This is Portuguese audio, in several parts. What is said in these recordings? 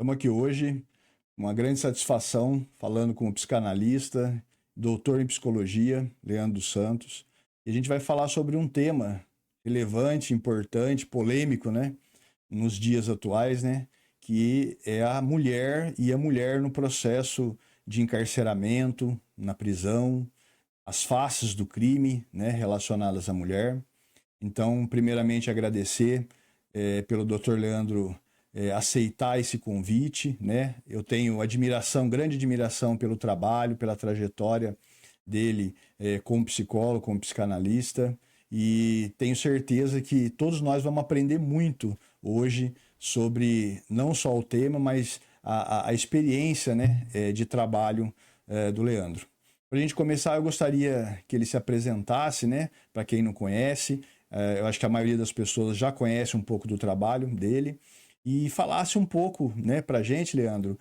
Estamos aqui hoje, uma grande satisfação, falando com o psicanalista, doutor em psicologia, Leandro Santos. E a gente vai falar sobre um tema relevante, importante, polêmico, né? Nos dias atuais, né? Que é a mulher no processo de encarceramento, na prisão, as faces do crime, né? Relacionadas à mulher. Então, primeiramente, agradecer pelo Dr. Leandro aceitar esse convite, né? Eu tenho grande admiração pelo trabalho, pela trajetória dele como psicólogo, como psicanalista, e tenho certeza que todos nós vamos aprender muito hoje sobre não só o tema, mas a experiência, né, de trabalho do Leandro. Para a gente começar, eu gostaria que ele se apresentasse, né, para quem não conhece. Eu acho que a maioria das pessoas já conhece um pouco do trabalho dele, e falasse um pouco, né, para a gente, Leandro,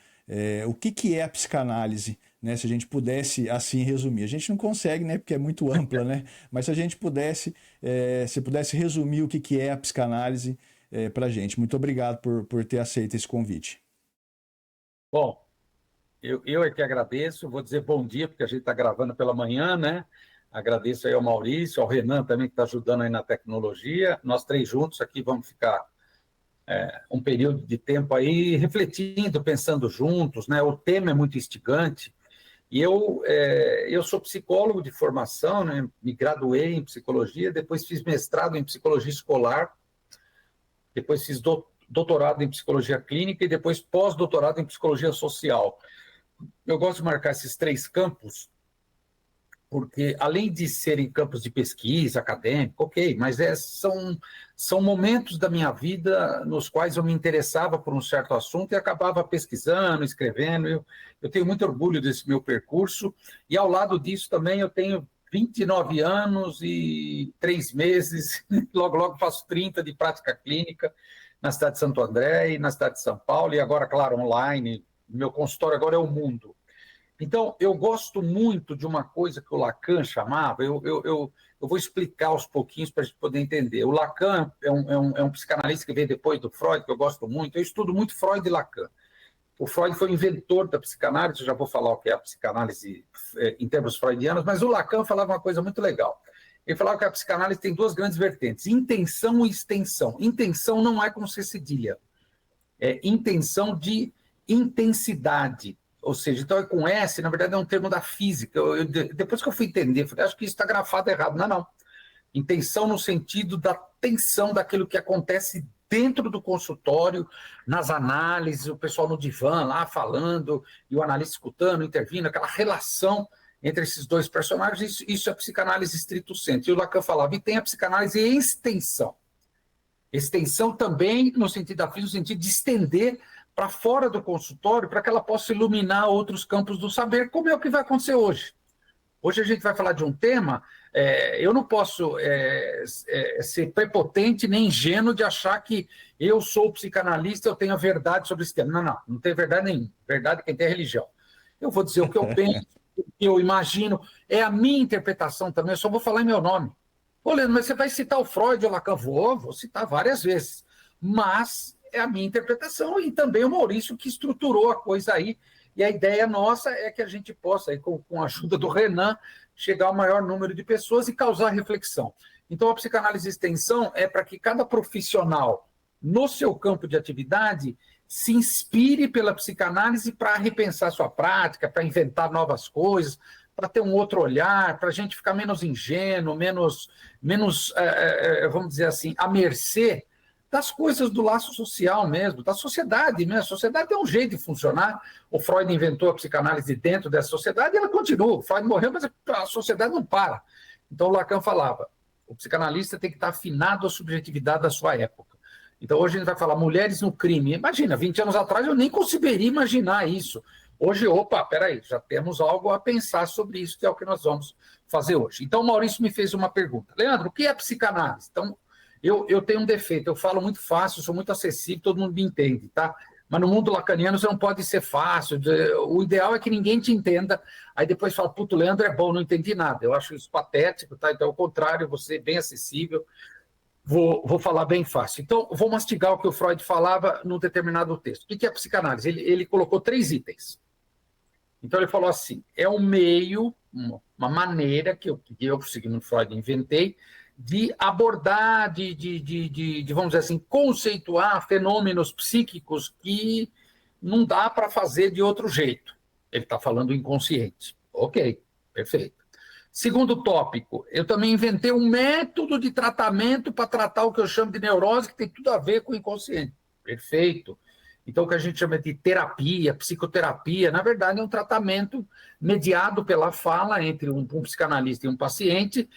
o que é a psicanálise, né, se a gente pudesse assim resumir. A gente não consegue, né, porque é muito ampla, né, mas se a gente pudesse, se pudesse resumir o que é a psicanálise para a gente. Muito obrigado por ter aceito esse convite. Bom, eu é que agradeço, vou dizer bom dia, porque a gente está gravando pela manhã, né? Agradeço aí ao Maurício, ao Renan também, que está ajudando aí na tecnologia. Nós três juntos aqui vamos ficar um período de tempo aí refletindo, pensando juntos, né? O tema é muito instigante. E eu sou psicólogo de formação, né? Me graduei em psicologia, depois fiz mestrado em psicologia escolar, depois fiz doutorado em psicologia clínica e depois pós-doutorado em psicologia social. Eu gosto de marcar esses três campos, porque além de serem campos de pesquisa, acadêmico, ok, mas são momentos da minha vida nos quais eu me interessava por um certo assunto e acabava pesquisando, escrevendo. Eu tenho muito orgulho desse meu percurso, e ao lado disso também eu tenho 29 anos e 3 meses, logo, logo faço 30 de prática clínica na cidade de Santo André e na cidade de São Paulo, e agora, claro, online. Meu consultório agora é o mundo. Então, eu gosto muito de uma coisa que o Lacan chamava, eu vou explicar aos pouquinhos para a gente poder entender. O Lacan é um psicanalista que veio depois do Freud, que eu gosto muito. Eu estudo muito Freud e Lacan. O Freud foi o inventor da psicanálise, eu já vou falar o que é a psicanálise em termos freudianos, mas o Lacan falava uma coisa muito legal. Ele falava que a psicanálise tem duas grandes vertentes, intenção e extensão. Intenção não é com C cedilha, é intenção de intensidade. Ou seja, então é com S, na verdade é um termo da física. Depois que eu fui entender, falei, acho que isso está grafado errado. Não, não. Intenção no sentido da tensão daquilo que acontece dentro do consultório, nas análises, o pessoal no divã lá falando, e o analista escutando, intervindo, aquela relação entre esses dois personagens. Isso é psicanálise estrito sensu. E o Lacan falava, e tem a psicanálise em extensão. Extensão também no sentido da física, no sentido de estender para fora do consultório, para que ela possa iluminar outros campos do saber, como é o que vai acontecer hoje. Hoje a gente vai falar de um tema, eu não posso ser prepotente nem ingênuo de achar que eu sou psicanalista, eu tenho a verdade sobre esse tema. Não, não, não tem verdade nenhuma. Verdade é quem tem religião. Eu vou dizer o que eu penso, o que eu imagino, é a minha interpretação também, eu só vou falar em meu nome. Ô, Leandro, mas você vai citar o Freud ou o Lacan? Vou citar várias vezes, mas é a minha interpretação e também o Maurício que estruturou a coisa aí, e a ideia nossa é que a gente possa, aí, com a ajuda do Renan, chegar ao maior número de pessoas e causar reflexão. Então, a psicanálise de extensão é para que cada profissional, no seu campo de atividade, se inspire pela psicanálise para repensar sua prática, para inventar novas coisas, para ter um outro olhar, para a gente ficar menos ingênuo, menos vamos dizer assim, à mercê das coisas do laço social mesmo, da sociedade mesmo. A sociedade tem um jeito de funcionar. O Freud inventou a psicanálise dentro dessa sociedade e ela continua. O Freud morreu, mas a sociedade não para. Então, o Lacan falava, o psicanalista tem que estar afinado à subjetividade da sua época. Então, hoje a gente vai falar mulheres no crime. Imagina, 20 anos atrás eu nem conseguiria imaginar isso. Hoje, opa, peraí, já temos algo a pensar sobre isso, que é o que nós vamos fazer hoje. Então, o Maurício me fez uma pergunta. Leandro, o que é psicanálise? Então, eu tenho um defeito, eu falo muito fácil, sou muito acessível, todo mundo me entende, tá? Mas no mundo lacaniano você não pode ser fácil, o ideal é que ninguém te entenda, aí depois fala, puto, Leandro é bom, não entendi nada. Eu acho isso patético, tá? Então, ao contrário, você é bem acessível. Vou falar bem fácil. Então, vou mastigar o que o Freud falava num determinado texto. O que é a psicanálise? Ele colocou 3 itens. Então, ele falou assim, é um meio, uma maneira que eu, seguindo Freud, inventei, de abordar, vamos dizer assim, conceituar fenômenos psíquicos que não dá para fazer de outro jeito. Ele está falando inconsciente. Ok, perfeito. Segundo tópico, eu também inventei um método de tratamento para tratar o que eu chamo de neurose, que tem tudo a ver com o inconsciente. Perfeito. Então, o que a gente chama de terapia, psicoterapia, na verdade, é um tratamento mediado pela fala entre um psicanalista e um paciente,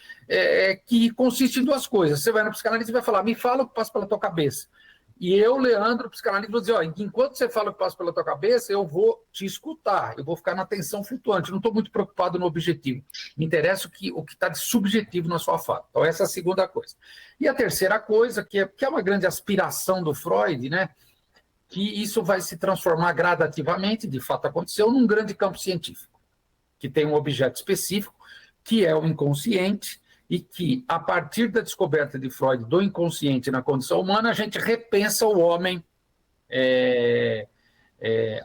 que consiste em 2 coisas. Você vai no psicanalista e vai falar, me fala o que passa pela tua cabeça. E eu, Leandro, psicanalista, vou dizer, ó, enquanto você fala o que passa pela tua cabeça, eu vou te escutar, eu vou ficar na atenção flutuante, eu não estou muito preocupado no objetivo. Me interessa o que está de subjetivo na sua fala. Então, essa é a segunda coisa. E a terceira coisa, que é uma grande aspiração do Freud, né, que isso vai se transformar gradativamente, de fato aconteceu, num grande campo científico, que tem um objeto específico, que é o inconsciente, e que, a partir da descoberta de Freud do inconsciente na condição humana, a gente repensa o homem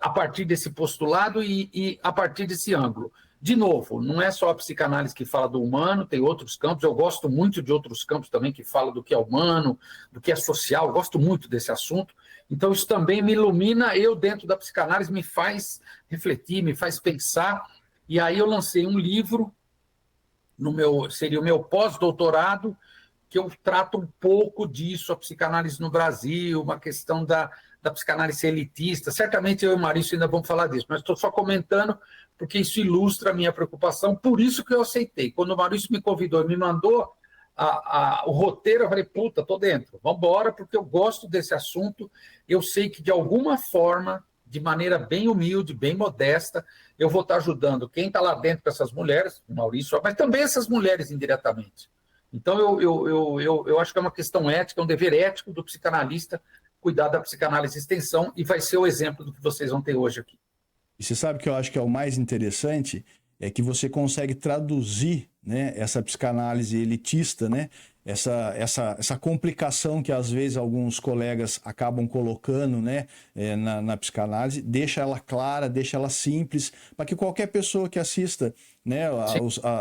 a partir desse postulado e a partir desse ângulo. De novo, não é só a psicanálise que fala do humano, tem outros campos, eu gosto muito de outros campos também que falam do que é humano, do que é social, eu gosto muito desse assunto, então isso também me ilumina, eu dentro da psicanálise me faz refletir, me faz pensar, e aí eu lancei um livro, seria o meu pós-doutorado, que eu trato um pouco disso, a psicanálise no Brasil, uma questão da psicanálise elitista. Certamente eu e o Maurício ainda vamos falar disso, mas estou só comentando porque isso ilustra a minha preocupação, por isso que eu aceitei. Quando o Maurício me convidou e me mandou o roteiro, eu falei, puta, estou dentro, vamos embora, porque eu gosto desse assunto, eu sei que de alguma forma, de maneira bem humilde, bem modesta, eu vou estar ajudando quem está lá dentro com essas mulheres, o Maurício, mas também essas mulheres indiretamente. Então, eu acho que é uma questão ética, é um dever ético do psicanalista cuidar da psicanálise extensão e vai ser o exemplo do que vocês vão ter hoje aqui. E você sabe que eu acho que é o mais interessante, é que você consegue traduzir, né, essa psicanálise elitista, né, essa complicação que às vezes alguns colegas acabam colocando, né, na psicanálise, deixa ela clara, deixa ela simples, para que qualquer pessoa que assista, né,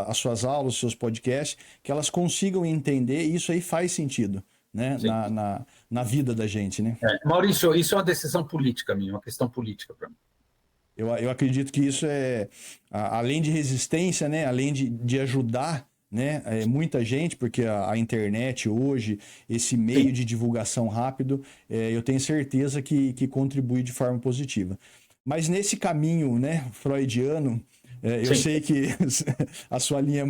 as suas aulas, os seus podcasts, que elas consigam entender, e isso aí faz sentido, né, na vida da gente, né? Maurício, isso é uma decisão política minha, uma questão política para mim. Eu acredito que isso além de resistência, né, além de ajudar, né, muita gente, porque a internet hoje, esse meio de divulgação rápido, eu tenho certeza que contribui de forma positiva. Mas nesse caminho, né, freudiano, eu sei que a sua linha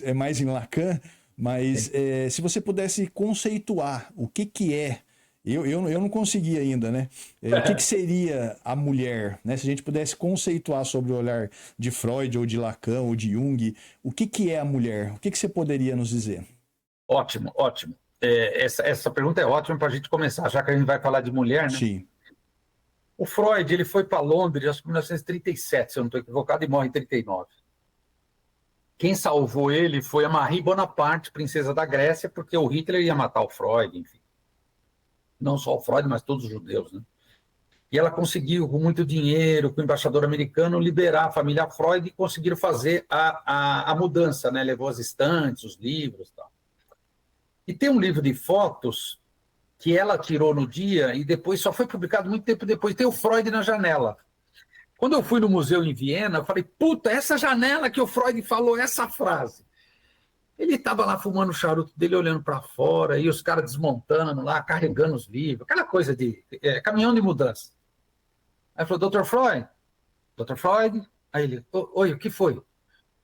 é mais em Lacan, mas se você pudesse conceituar o que é, eu não consegui ainda, né? O que seria a mulher, né? Se a gente pudesse conceituar sobre o olhar de Freud, ou de Lacan, ou de Jung, o que é a mulher? O que você poderia nos dizer? Ótimo, ótimo. Essa pergunta é ótima para a gente começar, já que a gente vai falar de mulher, né? Sim. O Freud, ele foi para Londres, acho que em 1937, se eu não estou equivocado, e morre em 39. Quem salvou ele foi a Marie Bonaparte, princesa da Grécia, porque o Hitler ia matar o Freud, enfim. Não só o Freud, mas todos os judeus, né? E ela conseguiu, com muito dinheiro, com o embaixador americano, liberar a família Freud e conseguiram fazer a mudança, né? Levou as estantes, os livros e tal. E tem um livro de fotos que ela tirou no dia e depois só foi publicado muito tempo depois. Tem o Freud na janela. Quando eu fui no museu em Viena, eu falei, puta, essa janela que o Freud falou essa frase. Ele estava lá fumando o charuto dele, olhando para fora, e os caras desmontando lá, carregando os livros, aquela coisa de caminhão de mudança. Aí falou, Dr. Freud? Dr. Freud? Aí ele, oi, o que foi? O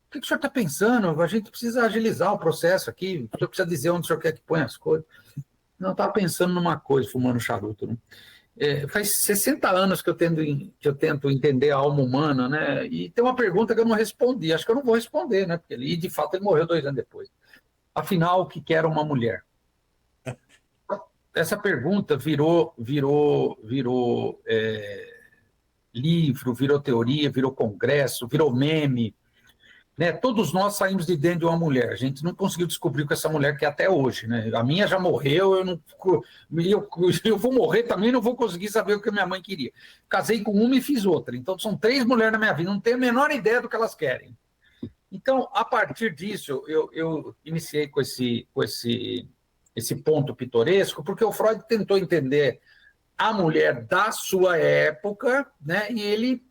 que o senhor está pensando? A gente precisa agilizar o processo aqui, o senhor precisa dizer onde o senhor quer que ponha as coisas. Não, estava pensando numa coisa, fumando charuto, né? Faz 60 anos que eu tento entender a alma humana, né? E tem uma pergunta que eu não respondi, acho que eu não vou responder, né? Porque de fato ele morreu 2 anos depois. Afinal, o que era uma mulher? Essa pergunta virou livro, virou teoria, virou congresso, virou meme, né? Todos nós saímos de dentro de uma mulher. A gente não conseguiu descobrir com essa mulher que é até hoje, né? A minha já morreu, eu vou morrer também, não vou conseguir saber o que a minha mãe queria. Casei com uma e fiz outra. Então, são 3 mulheres na minha vida, não tenho a menor ideia do que elas querem. Então, a partir disso, eu iniciei com esse ponto pitoresco, porque o Freud tentou entender a mulher da sua época, né? E ele,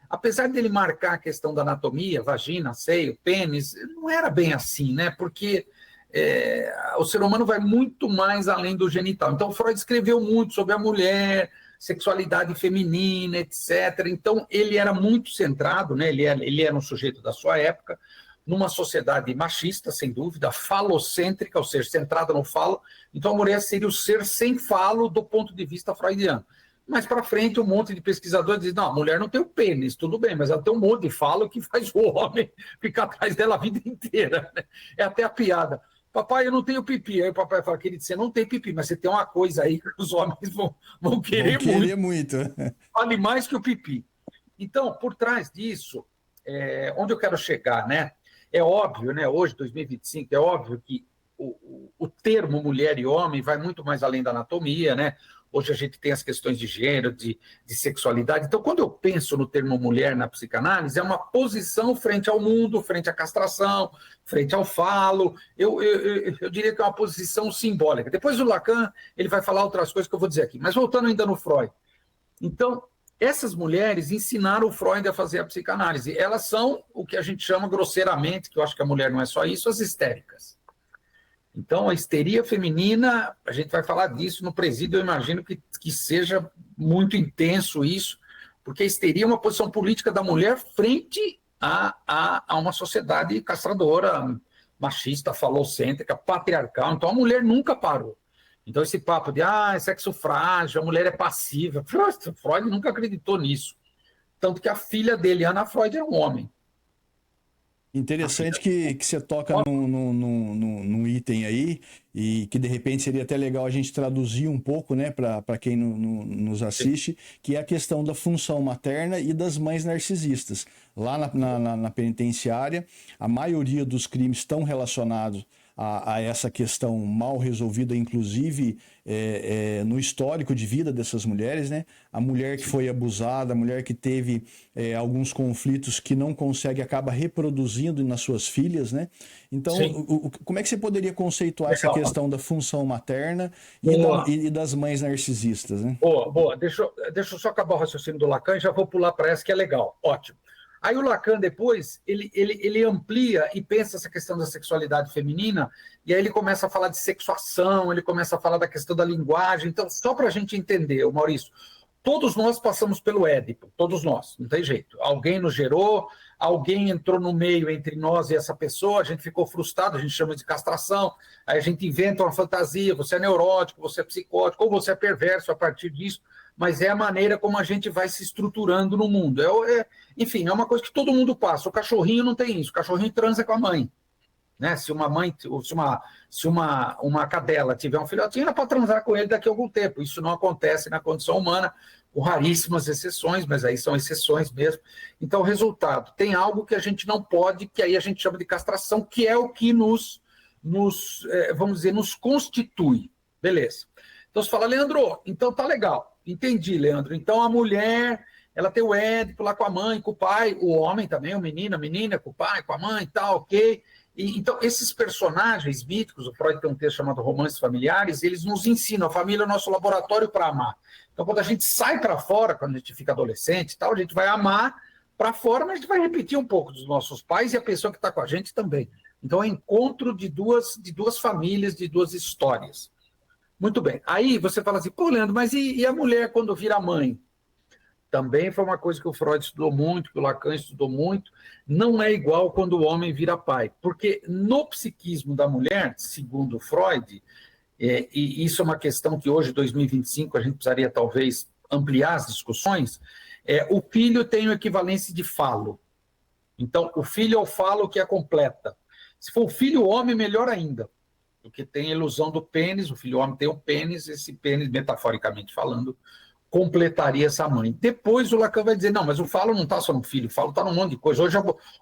apesar dele marcar a questão da anatomia, vagina, seio, pênis, não era bem assim, né? Porque o ser humano vai muito mais além do genital. Então, Freud escreveu muito sobre a mulher, sexualidade feminina, etc. Então, ele era muito centrado, né? Ele era um sujeito da sua época, numa sociedade machista, sem dúvida, falocêntrica, ou seja, centrada no falo. Então, a mulher seria o ser sem falo do ponto de vista freudiano. Mais para frente, um monte de pesquisadores dizem, não, a mulher não tem o pênis, tudo bem, mas ela tem um monte de falo que faz o homem ficar atrás dela a vida inteira. Né? É até a piada. Papai, eu não tenho pipi. Aí o papai fala, querido, você não tem pipi, mas você tem uma coisa aí que os homens vão querer muito. Vale mais que o pipi. Então, por trás disso, onde eu quero chegar, né? É óbvio, né? Hoje, 2025, é óbvio que o termo mulher e homem vai muito mais além da anatomia, né? Hoje a gente tem as questões de gênero, de sexualidade. Então, quando eu penso no termo mulher na psicanálise, é uma posição frente ao mundo, frente à castração, frente ao falo. Eu diria que é uma posição simbólica. Depois o Lacan ele vai falar outras coisas que eu vou dizer aqui. Mas voltando ainda no Freud. Então, essas mulheres ensinaram o Freud a fazer a psicanálise. Elas são o que a gente chama grosseiramente, que eu acho que a mulher não é só isso, as histéricas. Então, a histeria feminina, a gente vai falar disso no presídio, eu imagino que seja muito intenso isso, porque a histeria é uma posição política da mulher frente a uma sociedade castradora, machista, falocêntrica, patriarcal. Então, a mulher nunca parou. Então, esse papo de, é sexo frágil, a mulher é passiva, Freud nunca acreditou nisso. Tanto que a filha dele, Ana Freud, era um homem. Interessante que você toca num item aí, e que de repente seria até legal a gente traduzir um pouco, né, para quem nos assiste, que é a questão da função materna e das mães narcisistas. Lá na penitenciária, a maioria dos crimes estão relacionados a essa questão mal resolvida, inclusive no histórico de vida dessas mulheres, né? A mulher que foi abusada, a mulher que teve alguns conflitos que não consegue, acaba reproduzindo nas suas filhas, né? Então, como é que você poderia conceituar essa questão da função materna e das mães narcisistas, né? Boa. Deixa eu só acabar o raciocínio do Lacan e já vou pular para essa que é legal. Ótimo. Aí o Lacan depois, ele amplia e pensa essa questão da sexualidade feminina, e aí ele começa a falar de sexuação, ele começa a falar da questão da linguagem. Então, só para a gente entender, Maurício, todos nós passamos pelo Édipo, todos nós, não tem jeito. Alguém nos gerou, alguém entrou no meio entre nós e essa pessoa, a gente ficou frustrado, a gente chama de castração, aí a gente inventa uma fantasia, você é neurótico, você é psicótico, ou você é perverso a partir disso, mas é a maneira como a gente vai se estruturando no mundo. Enfim, é uma coisa que todo mundo passa. O cachorrinho não tem isso, o cachorrinho transa com a mãe. Né? Se uma cadela tiver um filhotinho, ela pode transar com ele daqui a algum tempo. Isso não acontece na condição humana, com raríssimas exceções, mas aí são exceções mesmo. Então, resultado, tem algo que a gente não pode, que aí a gente chama de castração, que é o que vamos dizer, nos constitui. Beleza. Então, você fala, Leandro, então tá legal. Entendi, Leandro. Então, a mulher, ela tem o Édipo lá com a mãe, com o pai, o homem também, o menino, a menina, com o pai, com a mãe, tal, ok. Então, esses personagens míticos, o Freud tem um texto chamado Romances Familiares, eles nos ensinam, a família é o nosso laboratório para amar. Então, quando a gente sai para fora, quando a gente fica adolescente e tal, a gente vai amar para fora, mas a gente vai repetir um pouco dos nossos pais e a pessoa que está com a gente também. Então, é encontro de duas famílias, de duas histórias. Muito bem. Aí você fala assim, pô, Leandro, mas e a mulher quando vira mãe? Também foi uma coisa que o Freud estudou muito, que o Lacan estudou muito. Não é igual quando o homem vira pai. Porque no psiquismo da mulher, segundo Freud, e isso é uma questão que hoje, 2025, a gente precisaria talvez ampliar as discussões, o filho tem o equivalência de falo. Então, o filho é o falo que é completa. Se for o filho homem, melhor ainda. Porque tem a ilusão do pênis, o filho homem tem o pênis, esse pênis, metaforicamente falando, completaria essa mãe. Depois o Lacan vai dizer, não, mas o falo não está só no filho, o falo está num monte de coisa.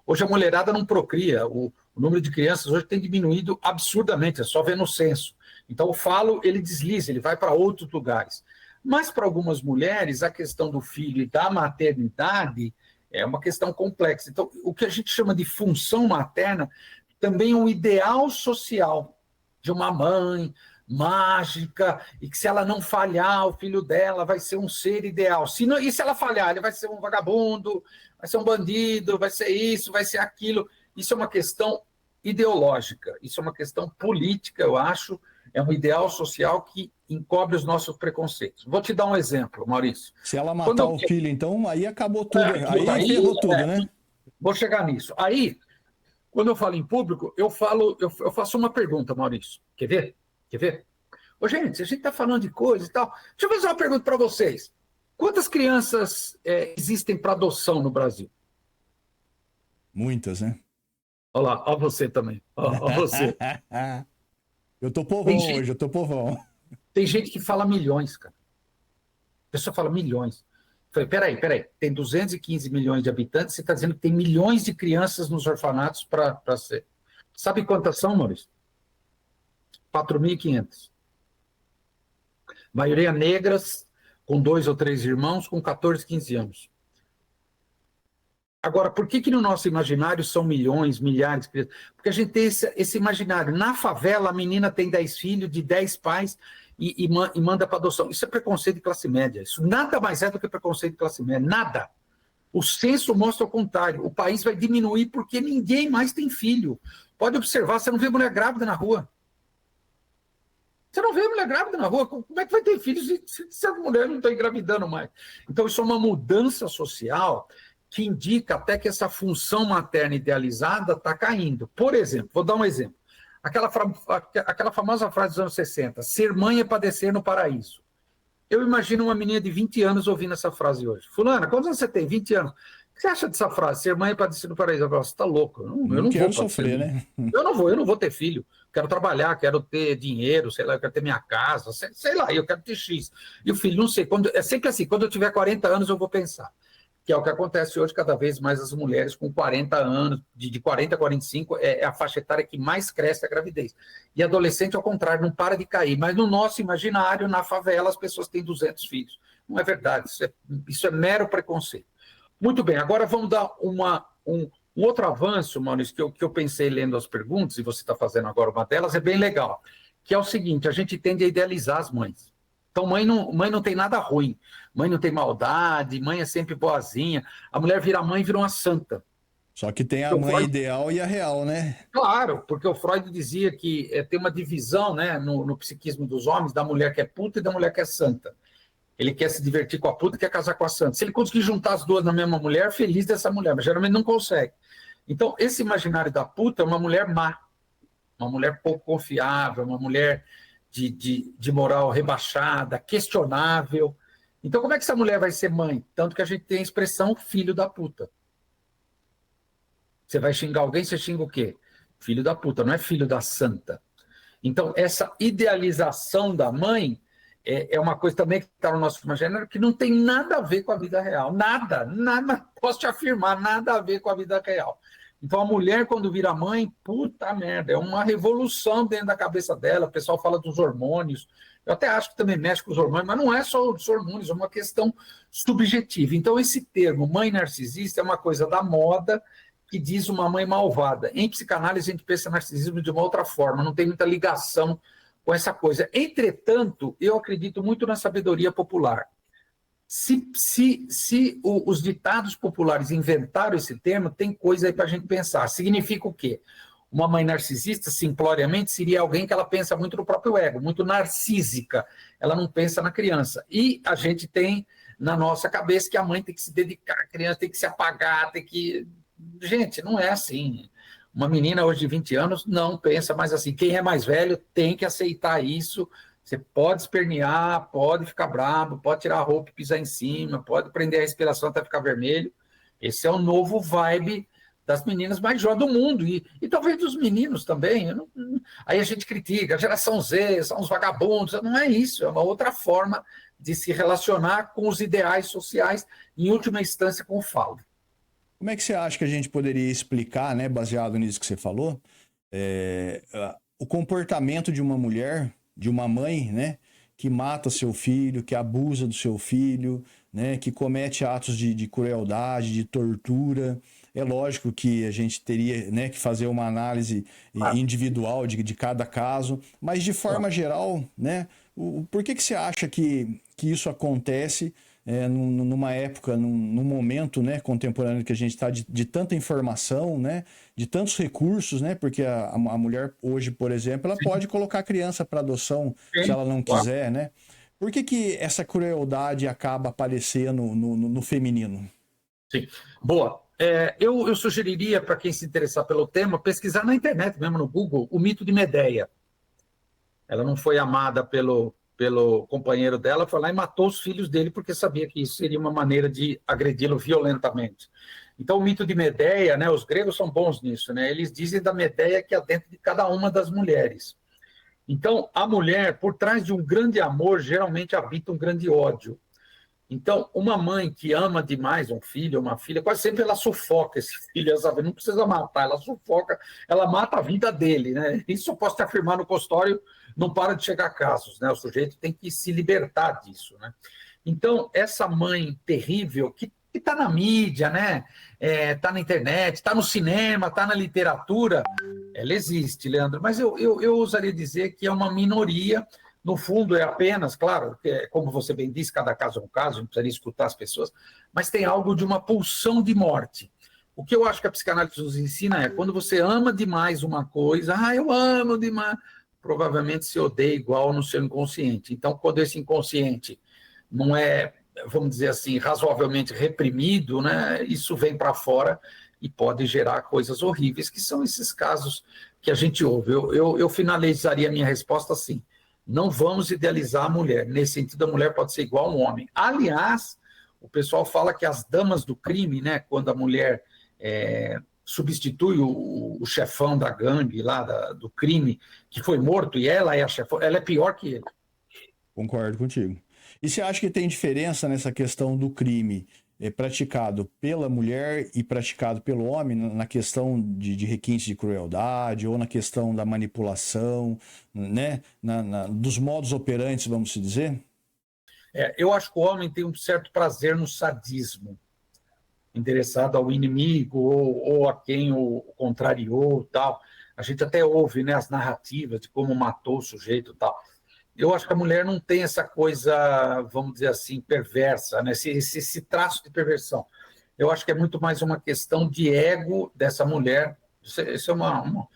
Hoje a mulherada não procria, o número de crianças hoje tem diminuído absurdamente, é só ver no censo. Então o falo, ele desliza, ele vai para outros lugares. Mas para algumas mulheres, a questão do filho e da maternidade é uma questão complexa. Então, o que a gente chama de função materna também é um ideal social de uma mãe mágica, e que se ela não falhar, o filho dela vai ser um ser ideal. E se ela falhar, ele vai ser um vagabundo, vai ser um bandido, vai ser isso, vai ser aquilo. Isso é uma questão ideológica, isso é uma questão política, eu acho, é um ideal social que encobre os nossos preconceitos. Vou te dar um exemplo, Maurício. Se ela matar o filho, então, aí acabou tudo. Aí ferrou tudo, né? Vou chegar nisso. Aí, quando eu falo em público, eu faço uma pergunta, Maurício. Quer ver? Quer ver? Ô, gente, a gente está falando de coisa e tal. Deixa eu fazer uma pergunta para vocês. Quantas crianças existem para adoção no Brasil? Muitas, né? Olha lá, olha você também. Olha você. Eu tô povão hoje, eu tô povão. Tem gente que fala milhões, cara. A pessoa fala milhões. Eu falei, peraí. Tem 215 milhões de habitantes, você está dizendo que tem milhões de crianças nos orfanatos para ser. Sabe quantas são, Maurício? 4.500. Maioria negras, com 2 ou 3 irmãos, com 14, 15 anos. Agora, por que no nosso imaginário são milhões, milhares de crianças? Porque a gente tem esse imaginário. Na favela, a menina tem 10 filhos, de 10 pais, e manda para adoção. Isso é preconceito de classe média. Isso nada mais é do que preconceito de classe média. Nada. O censo mostra o contrário. O país vai diminuir porque ninguém mais tem filho. Pode observar, você não vê mulher grávida na rua. Você não vê mulher grávida na rua. Como é que vai ter filhos se a mulher não está engravidando mais? Então, isso é uma mudança social que indica até que essa função materna idealizada está caindo. Por exemplo, vou dar um exemplo. Aquela famosa frase dos anos 60, ser mãe é padecer no paraíso. Eu imagino uma menina de 20 anos ouvindo essa frase hoje. Fulana, quantos anos você tem? 20 anos. O que você acha dessa frase? Ser mãe é padecer no paraíso. Eu falo, você está louco. Eu não quero vou sofrer, né? Eu não vou ter filho. Quero trabalhar, quero ter dinheiro, sei lá, eu quero ter minha casa, sei lá, eu quero ter X. E o filho, não sei. É sempre assim, quando eu tiver 40 anos eu vou pensar. Que é o que acontece hoje, cada vez mais as mulheres com 40 anos, de 40 a 45, é a faixa etária que mais cresce a gravidez. E adolescente, ao contrário, não para de cair. Mas no nosso imaginário, na favela, as pessoas têm 200 filhos. Não é verdade, isso é mero preconceito. Muito bem, agora vamos dar um outro avanço, Maurício, que eu pensei lendo as perguntas, e você está fazendo agora uma delas, é bem legal, que é o seguinte, a gente tende a idealizar as mães. Então, mãe não tem nada ruim, mãe não tem maldade, mãe é sempre boazinha. A mulher vira mãe, vira uma santa. Só que tem a mãe ideal e a real, né? Claro, porque o Freud dizia que tem uma divisão, né, no psiquismo dos homens, da mulher que é puta e da mulher que é santa. Ele quer se divertir com a puta e quer casar com a santa. Se ele conseguir juntar as duas na mesma mulher, feliz dessa mulher, mas geralmente não consegue. Então, esse imaginário da puta é uma mulher má, uma mulher pouco confiável, uma mulher de moral rebaixada, questionável. Então, como é que essa mulher vai ser mãe? Tanto que a gente tem a expressão filho da puta. Você vai xingar alguém, você xinga o quê? Filho da puta, não é filho da santa. Então, essa idealização da mãe é uma coisa também que está no nosso imaginário que não tem nada a ver com a vida real. Nada, posso te afirmar, nada a ver com a vida real. Então, a mulher, quando vira mãe, puta merda, é uma revolução dentro da cabeça dela. O pessoal fala dos hormônios. Eu até acho que também mexe com os hormônios, mas não é só os hormônios, é uma questão subjetiva. Então, esse termo, mãe narcisista, é uma coisa da moda que diz uma mãe malvada. Em psicanálise, a gente pensa narcisismo de uma outra forma, não tem muita ligação com essa coisa. Entretanto, eu acredito muito na sabedoria popular. Se os ditados populares inventaram esse termo, tem coisa aí para a gente pensar. Significa o quê? Uma mãe narcisista, simploriamente, seria alguém que ela pensa muito no próprio ego, muito narcísica. Ela não pensa na criança. E a gente tem na nossa cabeça que a mãe tem que se dedicar, a criança tem que se apagar, tem que... Gente, não é assim. Uma menina hoje de 20 anos não pensa mais assim. Quem é mais velho tem que aceitar isso. Você pode espernear, pode ficar bravo, pode tirar a roupa e pisar em cima, pode prender a respiração até ficar vermelho. Esse é o novo vibe das meninas mais jovens do mundo, e talvez dos meninos também. Aí a gente critica, a geração Z, são os vagabundos, não é isso, é uma outra forma de se relacionar com os ideais sociais, em última instância com o falo. Como é que você acha que a gente poderia explicar, né, baseado nisso que você falou, o comportamento de uma mulher, de uma mãe, né, que mata seu filho, que abusa do seu filho, né, que comete atos de crueldade, de tortura? É lógico que a gente teria, né, que fazer uma análise individual de cada caso, mas de forma geral, né, por que você acha que isso acontece numa época, num momento, né, contemporâneo que a gente está de tanta informação, né, de tantos recursos, né, porque a mulher hoje, por exemplo, ela pode colocar a criança para adoção se ela não quiser, né? Por que essa crueldade acaba aparecendo no feminino? Sim, boa. Eu sugeriria para quem se interessar pelo tema, pesquisar na internet, mesmo no Google, o mito de Medeia. Ela não foi amada pelo companheiro dela, foi lá e matou os filhos dele porque sabia que isso seria uma maneira de agredi-lo violentamente. Então, o mito de Medeia, né, os gregos são bons nisso, né, eles dizem da Medeia que há dentro de cada uma das mulheres. Então, a mulher, por trás de um grande amor, geralmente habita um grande ódio. Então, uma mãe que ama demais um filho ou uma filha, quase sempre ela sufoca esse filho, sabe? Não precisa matar, ela sufoca, ela mata a vida dele, né? Isso eu posso te afirmar no consultório, não para de chegar casos, né? O sujeito tem que se libertar disso, né? Então, essa mãe terrível que está na mídia, né? Está na internet, está no cinema, está na literatura, ela existe, Leandro, mas eu ousaria dizer que é uma minoria. No fundo, é apenas, claro, como você bem disse, cada caso é um caso, não precisaria escutar as pessoas, mas tem algo de uma pulsão de morte. O que eu acho que a psicanálise nos ensina é, quando você ama demais uma coisa, eu amo demais, provavelmente se odeia igual no seu inconsciente. Então, quando esse inconsciente não é, vamos dizer assim, razoavelmente reprimido, né, isso vem para fora e pode gerar coisas horríveis, que são esses casos que a gente ouve. Eu finalizaria a minha resposta assim: não vamos idealizar a mulher. Nesse sentido, a mulher pode ser igual a um homem. Aliás, o pessoal fala que as damas do crime, né, quando a mulher substitui o chefão da gangue lá do crime, que foi morto, e ela é a chefão, ela é pior que ele. Concordo contigo. E você acha que tem diferença nessa questão do crime praticado pela mulher e praticado pelo homem, na questão de requintes de crueldade ou na questão da manipulação, né? Dos modos operantes, vamos dizer? Eu acho que o homem tem um certo prazer no sadismo, endereçado ao inimigo ou a quem o contrariou, tal. A gente até ouve, né, as narrativas de como matou o sujeito, tal. Eu acho que a mulher não tem essa coisa, vamos dizer assim, perversa, né? esse traço de perversão. Eu acho que é muito mais uma questão de ego dessa mulher. Isso é uma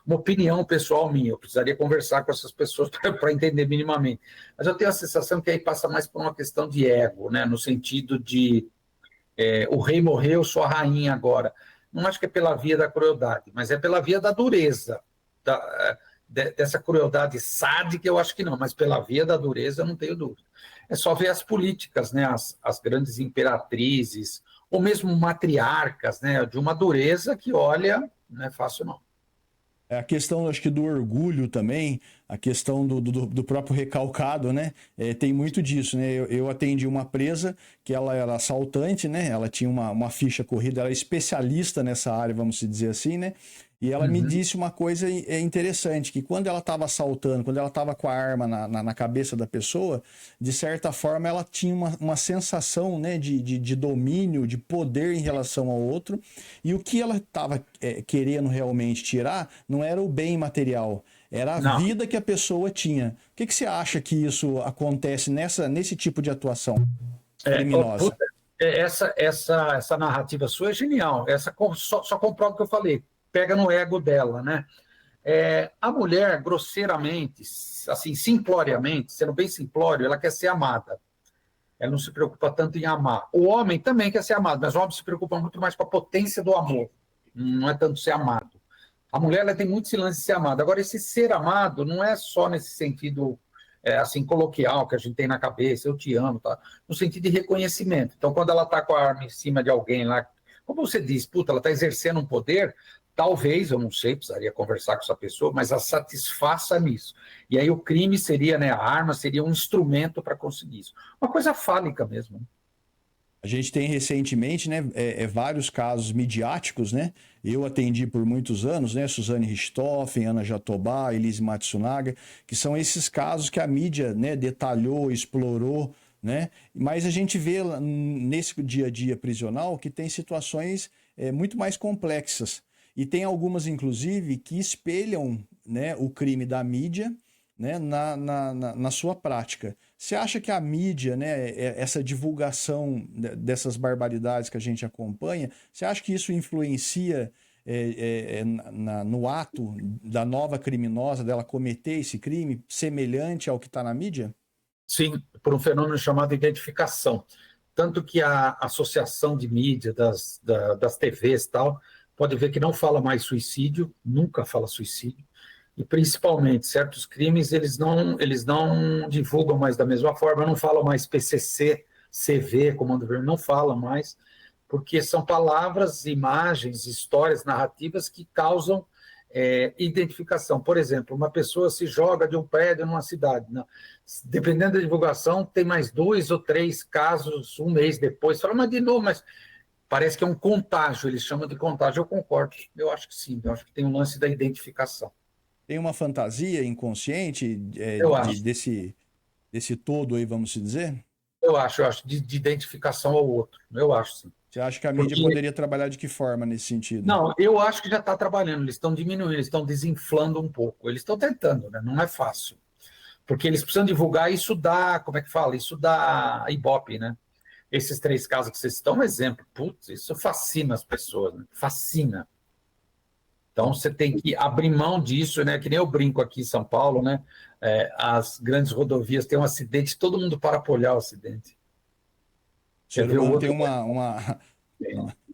opinião pessoal minha. Eu precisaria conversar com essas pessoas para entender minimamente. Mas eu tenho a sensação que aí passa mais por uma questão de ego, né? No sentido de o rei morreu, sou a rainha agora. Não acho que é pela via da crueldade, mas é pela via da dureza, dessa crueldade sádica, eu acho que não, mas pela via da dureza eu não tenho dúvida. É só ver as políticas, né, as grandes imperatrizes, ou mesmo matriarcas, né, de uma dureza que, olha, não é fácil não. A questão, acho que, do orgulho também, a questão do próprio recalcado, né? Tem muito disso, né? Eu atendi uma presa que ela era assaltante, né? Ela tinha uma ficha corrida, ela era especialista nessa área, vamos dizer assim, né? E ela me disse uma coisa interessante, que quando ela estava assaltando, quando ela estava com a arma na cabeça da pessoa, de certa forma ela tinha uma sensação, né, de domínio, de poder em relação ao outro, e o que ela estava querendo realmente tirar não era o bem material, era a vida que a pessoa tinha. O que você acha que isso acontece nesse tipo de atuação criminosa? Essa narrativa sua é genial, só comprova o que eu falei, pega no ego dela, né? A mulher, grosseiramente, assim, simploriamente, sendo bem simplório, ela quer ser amada. Ela não se preocupa tanto em amar. O homem também quer ser amado, mas o homem se preocupa muito mais com a potência do amor. Não é tanto ser amado. A mulher ela tem muito esse lance de ser amada. Agora, esse ser amado não é só nesse sentido assim coloquial que a gente tem na cabeça, eu te amo, tá? No sentido de reconhecimento. Então, quando ela está com a arma em cima de alguém lá, Como você diz, puta, ela está exercendo um poder, talvez, eu não sei, precisaria conversar com essa pessoa, mas a satisfaça nisso. E aí o crime seria, né, a arma seria um instrumento para conseguir isso. Uma coisa fálica mesmo. A gente tem recentemente, né, vários casos midiáticos, né? Eu atendi por muitos anos, né, Suzane Richthofen, Ana Jatobá, Elise Matsunaga, que são esses casos que a mídia, né, detalhou, explorou, né? Mas a gente vê nesse dia a dia prisional que tem situações muito mais complexas. E tem algumas, inclusive, que espelham, né, o crime da mídia, né, na sua prática. Você acha que a mídia, né, essa divulgação dessas barbaridades que a gente acompanha, você acha que isso influencia no ato da nova criminosa, dela cometer esse crime semelhante ao que está na mídia? Sim, por um fenômeno chamado identificação. Tanto que a associação de mídia das TVs e tal, pode ver que não fala mais suicídio, nunca fala suicídio, e principalmente certos crimes eles não divulgam mais da mesma forma, não falam mais PCC, CV, Comando Vermelho, não falam mais, porque são palavras, imagens, histórias, narrativas que causam identificação. Por exemplo, uma pessoa se joga de um prédio numa cidade, não. Dependendo da divulgação, tem mais 2 ou 3 casos um mês depois, fala, mas de novo, mas parece que é um contágio, eles chamam de contágio, eu concordo, eu acho que sim, eu acho que tem um lance da identificação. Tem uma fantasia inconsciente Eu acho, desse todo aí, vamos dizer? eu acho, de identificação ao outro, eu acho sim. Você acha que a mídia Porque, poderia trabalhar de que forma nesse sentido? não, eu acho que já está trabalhando, eles estão diminuindo, eles estão desinflando um pouco, eles estão tentando, né? Não é fácil, porque eles precisam divulgar, isso dá, como é que fala? Isso dá Ibope, né? Esses 3 casos que vocês estão, um exemplo, putz, isso fascina as pessoas, né? Fascina. Então, você tem que abrir mão disso, né? Que nem eu brinco aqui em São Paulo, né? As grandes rodovias têm um acidente, todo mundo para olhar o acidente. O Quer ser ver o humano tem outro?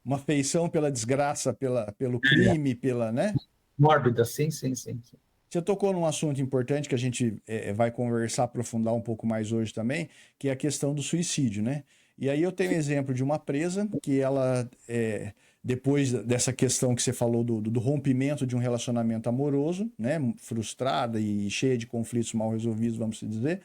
uma afeição pela desgraça, pelo crime, pela, né? Mórbida, sim, sim, sim, sim. Você tocou num assunto importante que a gente vai conversar, aprofundar um pouco mais hoje também, que é a questão do suicídio, né? E aí eu tenho exemplo de uma presa que ela, depois dessa questão que você falou do rompimento de um relacionamento amoroso, né? Frustrada e cheia de conflitos mal resolvidos, vamos dizer,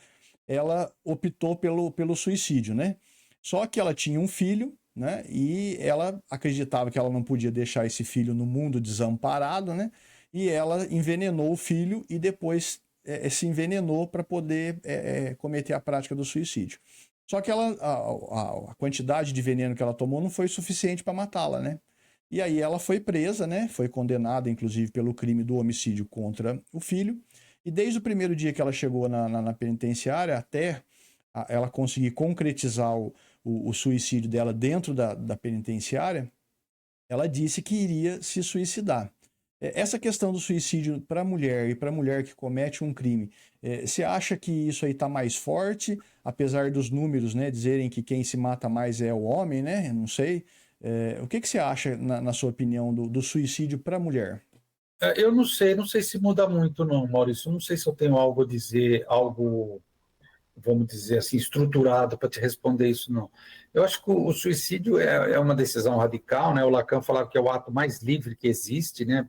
ela optou pelo suicídio, né? Só que ela tinha um filho, né? E ela acreditava que ela não podia deixar esse filho no mundo desamparado, né? E ela envenenou o filho e depois se envenenou para poder cometer a prática do suicídio. Só que a quantidade de veneno que ela tomou não foi suficiente para matá-la, né? E aí ela foi presa, né? Foi condenada, inclusive, pelo crime do homicídio contra o filho. E desde o primeiro dia que ela chegou na penitenciária até ela conseguir concretizar o suicídio dela dentro da penitenciária, ela disse que iria se suicidar. Essa questão do suicídio para a mulher e para a mulher que comete um crime, você acha que isso aí está mais forte, apesar dos números, né, dizerem que quem se mata mais é o homem, né? Não sei. O que você acha, na sua opinião, do suicídio para a mulher? Eu não sei se muda muito, não, Maurício. Não sei se eu tenho algo a dizer, algo, vamos dizer assim, estruturado para te responder isso, não. Eu acho que o suicídio é uma decisão radical, né? O Lacan falava que é o ato mais livre que existe, né?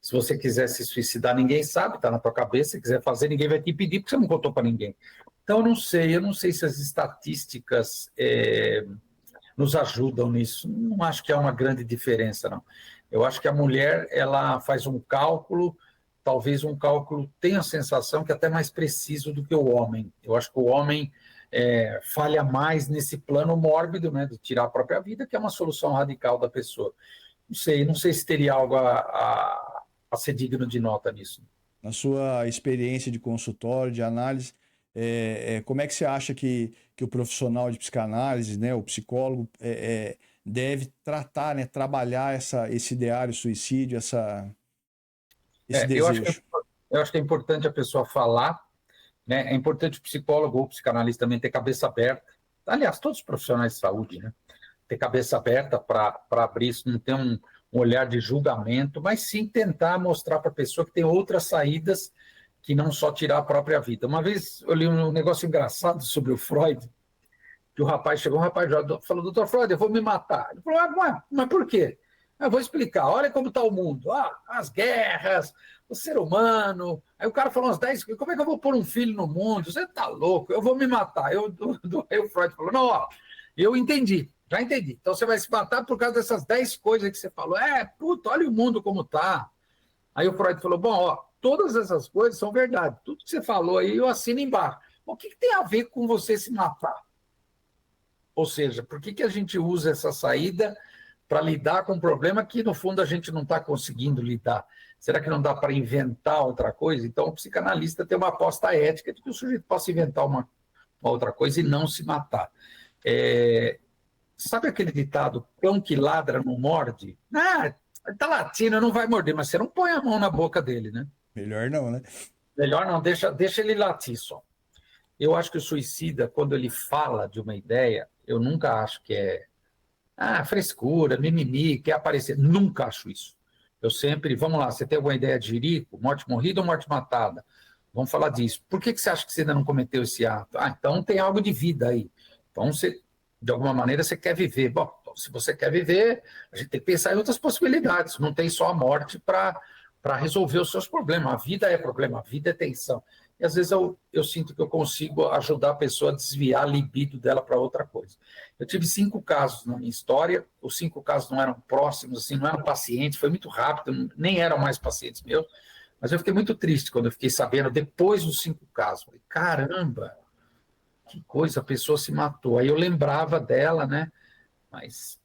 Se você quiser se suicidar, ninguém sabe, está na tua cabeça. Se quiser fazer, ninguém vai te impedir, porque você não contou para ninguém. Então, eu não sei se as estatísticas nos ajudam nisso. Não acho que há uma grande diferença, não. Eu acho que a mulher, ela faz um cálculo, talvez um cálculo tenha a sensação que é até mais preciso do que o homem. Eu acho que o homem falha mais nesse plano mórbido, né, de tirar a própria vida, que é uma solução radical da pessoa. Não sei se teria algo a ser digno de nota nisso. Na sua experiência de consultório, de análise, como é que você acha que o profissional de psicanálise, né, o psicólogo, deve tratar, né, trabalhar esse ideário suicídio, esse É, eu acho desejo? eu acho que é importante a pessoa falar, né? É importante o psicólogo ou o psicanalista também ter cabeça aberta. Aliás, todos os profissionais de saúde, né? Ter cabeça aberta para abrir isso, não ter um olhar de julgamento, mas sim tentar mostrar para a pessoa que tem outras saídas que não só tirar a própria vida. Uma vez eu li um negócio engraçado sobre o Freud, que o rapaz chegou, um rapaz já falou, doutor Freud, eu vou me matar. Ele falou, mas por quê? Eu vou explicar, olha como está o mundo, as guerras, o ser humano. Aí o cara falou umas 10, como é que eu vou pôr um filho no mundo? Você está louco, eu vou me matar. Aí o Freud falou, não, ó, eu entendi, já entendi. Então você vai se matar por causa dessas 10 coisas que você falou. Puta, olha o mundo como está. Aí o Freud falou, bom, ó, todas essas coisas são verdade. Tudo que você falou aí, eu assino embaixo. O que tem a ver com você se matar? Ou seja, por que a gente usa essa saída para lidar com um problema que, no fundo, a gente não está conseguindo lidar? Será que não dá para inventar outra coisa? Então, o psicanalista tem uma aposta ética de que o sujeito possa inventar uma outra coisa e não se matar. Sabe aquele ditado, cão que ladra não morde? Tá latindo, não vai morder, mas você não põe a mão na boca dele, né? Melhor não, né? Melhor não, deixa ele latir só. Eu acho que o suicida, quando ele fala de uma ideia, eu nunca acho que é frescura, mimimi, quer aparecer. Nunca acho isso. Eu sempre, vamos lá, você tem alguma ideia de jirico? Morte morrida ou morte matada? Vamos falar disso. Por que você acha que você ainda não cometeu esse ato? Então tem algo de vida aí. Então você, de alguma maneira, você quer viver. Bom, então, se você quer viver, a gente tem que pensar em outras possibilidades. Não tem só a morte para resolver os seus problemas. A vida é problema, a vida é tensão. E às vezes eu sinto que eu consigo ajudar a pessoa a desviar a libido dela para outra coisa. Eu tive 5 casos na minha história, os 5 casos não eram próximos, assim, não eram pacientes, foi muito rápido, nem eram mais pacientes meus, mas eu fiquei muito triste quando eu fiquei sabendo, depois dos 5 casos. Falei, caramba, que coisa, a pessoa se matou. Aí eu lembrava dela, né? Mas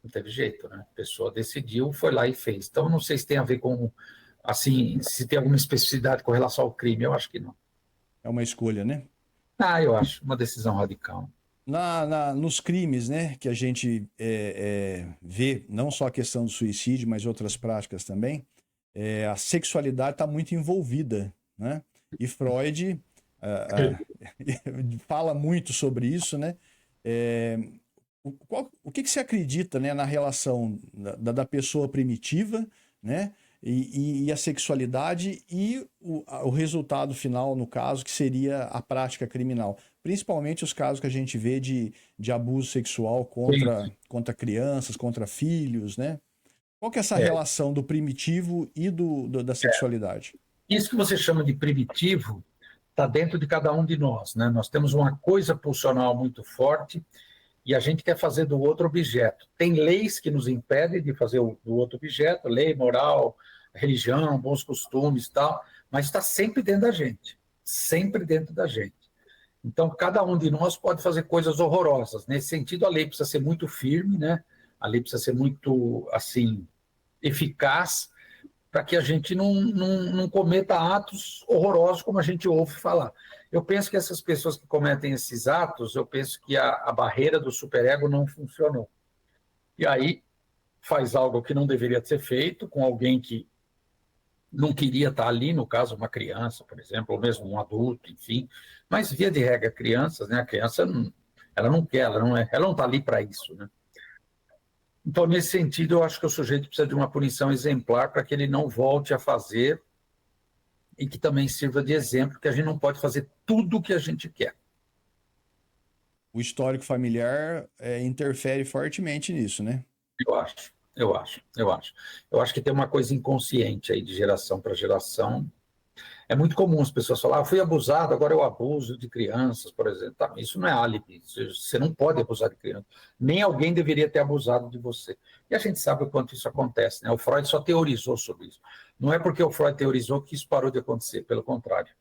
não teve jeito, né? A pessoa decidiu, foi lá e fez. Então, não sei se tem a ver com, assim, se tem alguma especificidade com relação ao crime, eu acho que não. É uma escolha, né? Eu acho, uma decisão radical. Nos crimes, né, que a gente vê, não só a questão do suicídio, mas outras práticas também, a sexualidade está muito envolvida, né? E Freud fala muito sobre isso, né? O que você acredita, né, na relação da pessoa primitiva, né? E a sexualidade e o resultado final, no caso, que seria a prática criminal. Principalmente os casos que a gente vê de abuso sexual contra crianças, contra filhos, né? Qual que é essa É, relação do primitivo e da sexualidade? isso que você chama de primitivo está dentro de cada um de nós, né? Nós temos uma coisa pulsional muito forte e a gente quer fazer do outro objeto. Tem leis que nos impedem de fazer do outro objeto, lei, moral, religião, bons costumes e tal, mas está sempre dentro da gente, sempre dentro da gente. Então, cada um de nós pode fazer coisas horrorosas. Nesse sentido, a lei precisa ser muito firme, né? A lei precisa ser muito, assim, eficaz, para que a gente não cometa atos horrorosos como a gente ouve falar. Eu penso que essas pessoas que cometem esses atos, eu penso que a barreira do superego não funcionou. E aí faz algo que não deveria ser feito com alguém que não queria estar ali, no caso, uma criança, por exemplo, ou mesmo um adulto, enfim. Mas, via de regra, crianças, né? A criança, ela não quer, ela não está ali para isso, né? Então, nesse sentido, eu acho que o sujeito precisa de uma punição exemplar para que ele não volte a fazer e que também sirva de exemplo que a gente não pode fazer tudo o que a gente quer. O histórico familiar interfere fortemente nisso, né? Eu acho que tem uma coisa inconsciente aí de geração para geração. É muito comum as pessoas falarem, fui abusado, agora eu abuso de crianças, por exemplo. Tá, isso não é álibi, você não pode abusar de criança. Nem alguém deveria ter abusado de você. E a gente sabe o quanto isso acontece, né? O Freud só teorizou sobre isso. Não é porque o Freud teorizou que isso parou de acontecer, pelo contrário.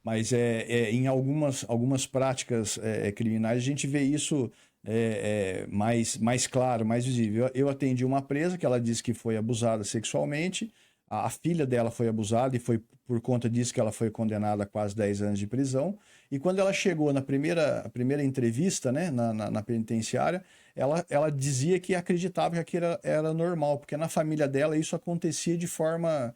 Mas em algumas práticas criminais a gente vê isso mais claro, mais visível. Eu atendi uma presa que ela disse que foi abusada sexualmente, a filha dela foi abusada e foi por conta disso que ela foi condenada a quase 10 anos de prisão. E quando ela chegou na primeira entrevista, né, na penitenciária, ela dizia que acreditava que aquilo era normal, porque na família dela isso acontecia de forma,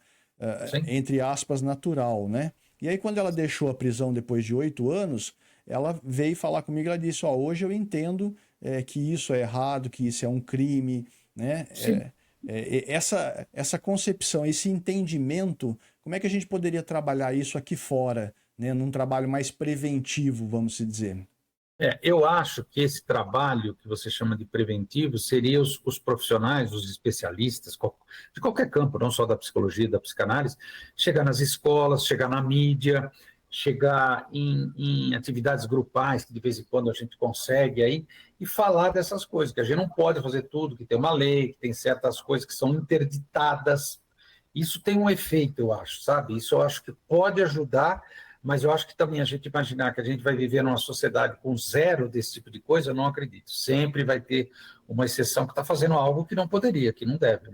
Sim. entre aspas, natural, né? E aí, quando ela deixou a prisão depois de 8 anos, ela veio falar comigo, ela disse, hoje eu entendo que isso é errado, que isso é um crime, né? Sim. Essa concepção, esse entendimento, como é que a gente poderia trabalhar isso aqui fora, né? Num trabalho mais preventivo, vamos dizer? Eu acho que esse trabalho que você chama de preventivo seria os profissionais, os especialistas de qualquer campo, não só da psicologia, da psicanálise, chegar nas escolas, chegar na mídia, chegar em atividades grupais, que de vez em quando a gente consegue aí, e falar dessas coisas, que a gente não pode fazer tudo, que tem uma lei, que tem certas coisas que são interditadas. Isso tem um efeito, eu acho, sabe? Isso eu acho que pode ajudar, mas eu acho que também a gente imaginar que a gente vai viver numa sociedade com zero desse tipo de coisa, eu não acredito. Sempre vai ter uma exceção que está fazendo algo que não poderia, que não deve.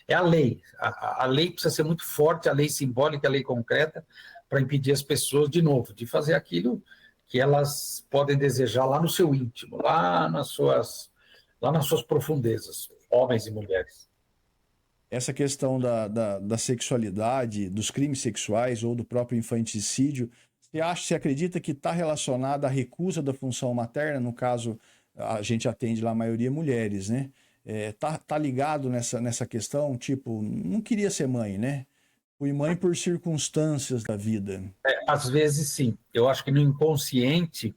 É a lei. A lei precisa ser muito forte, a lei simbólica, a lei concreta, para impedir as pessoas, de novo, de fazer aquilo que elas podem desejar lá no seu íntimo, lá nas suas profundezas, homens e mulheres. Essa questão da sexualidade, dos crimes sexuais ou do próprio infanticídio, você acredita que está relacionada à recusa da função materna? No caso, a gente atende lá a maioria mulheres, né? Tá ligado nessa questão? Tipo, não queria ser mãe, né? Fui mãe por circunstâncias da vida. Às vezes, sim. Eu acho que no inconsciente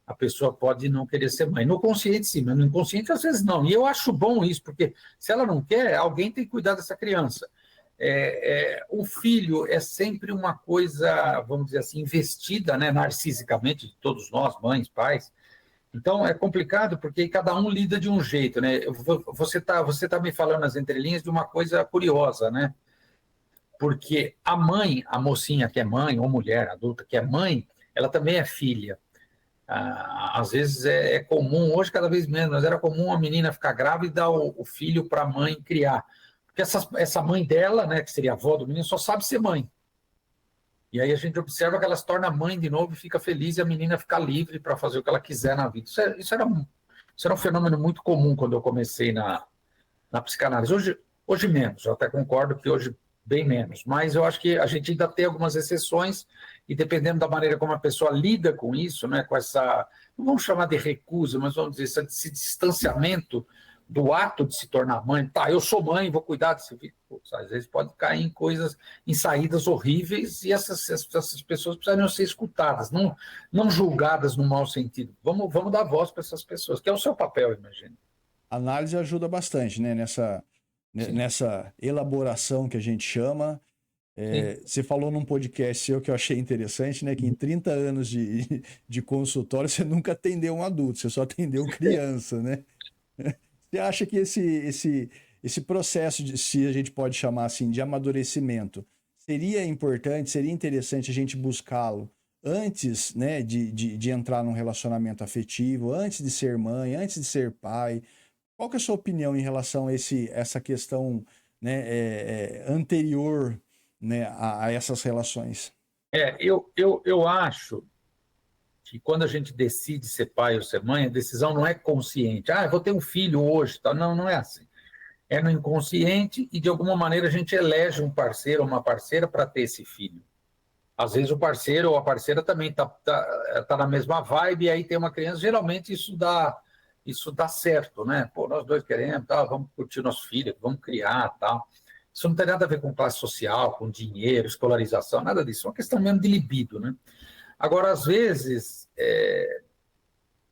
a pessoa pode não querer ser mãe. No consciente, sim, mas no inconsciente, às vezes, não. E eu acho bom isso, porque se ela não quer, alguém tem que cuidar dessa criança. O filho é sempre uma coisa, vamos dizer assim, investida, né, narcisicamente, de todos nós, mães, pais. Então, é complicado, porque cada um lida de um jeito, né? Você tá me falando nas entrelinhas de uma coisa curiosa, né? Porque a mãe, a mocinha que é mãe, ou mulher adulta que é mãe, ela também é filha. Às vezes é comum, hoje cada vez menos, mas era comum a menina ficar grávida e dar o filho para a mãe criar. Porque essa mãe dela, né, que seria a avó do menino, só sabe ser mãe. E aí a gente observa que ela se torna mãe de novo e fica feliz e a menina fica livre para fazer o que ela quiser na vida. Isso era um fenômeno muito comum quando eu comecei na psicanálise. Hoje menos, eu até concordo que hoje bem menos, mas eu acho que a gente ainda tem algumas exceções e dependendo da maneira como a pessoa lida com isso, né, com essa, não vamos chamar de recusa, mas vamos dizer, esse distanciamento do ato de se tornar mãe. Tá, eu sou mãe, vou cuidar desse filho. Às vezes pode cair em coisas, em saídas horríveis e essas pessoas precisam ser escutadas, não julgadas no mau sentido. Vamos dar voz para essas pessoas, que é o seu papel, imagino. A análise ajuda bastante, né? Sim, Nessa elaboração que a gente chama. sim. Você falou num podcast seu que eu achei interessante, né? Que em 30 anos de consultório você nunca atendeu um adulto, você só atendeu criança, né? Você acha que esse processo, se a gente pode chamar assim, de amadurecimento, seria importante, seria interessante a gente buscá-lo antes, né, de entrar num relacionamento afetivo, antes de ser mãe, antes de ser pai? Qual que é a sua opinião em relação a essa questão, né, anterior, né, a essas relações? Eu acho que quando a gente decide ser pai ou ser mãe, a decisão não é consciente. Eu vou ter um filho hoje. Tal. Não, não é assim. É no inconsciente e, de alguma maneira, a gente elege um parceiro ou uma parceira para ter esse filho. Às vezes o parceiro ou a parceira também tá na mesma vibe e aí tem uma criança. Geralmente isso dá certo, né? Pô, nós dois queremos, tá, vamos curtir nosso filho, vamos criar, tal. Isso não tem nada a ver com classe social, com dinheiro, escolarização, nada disso. É uma questão mesmo de libido, né? Agora, às vezes,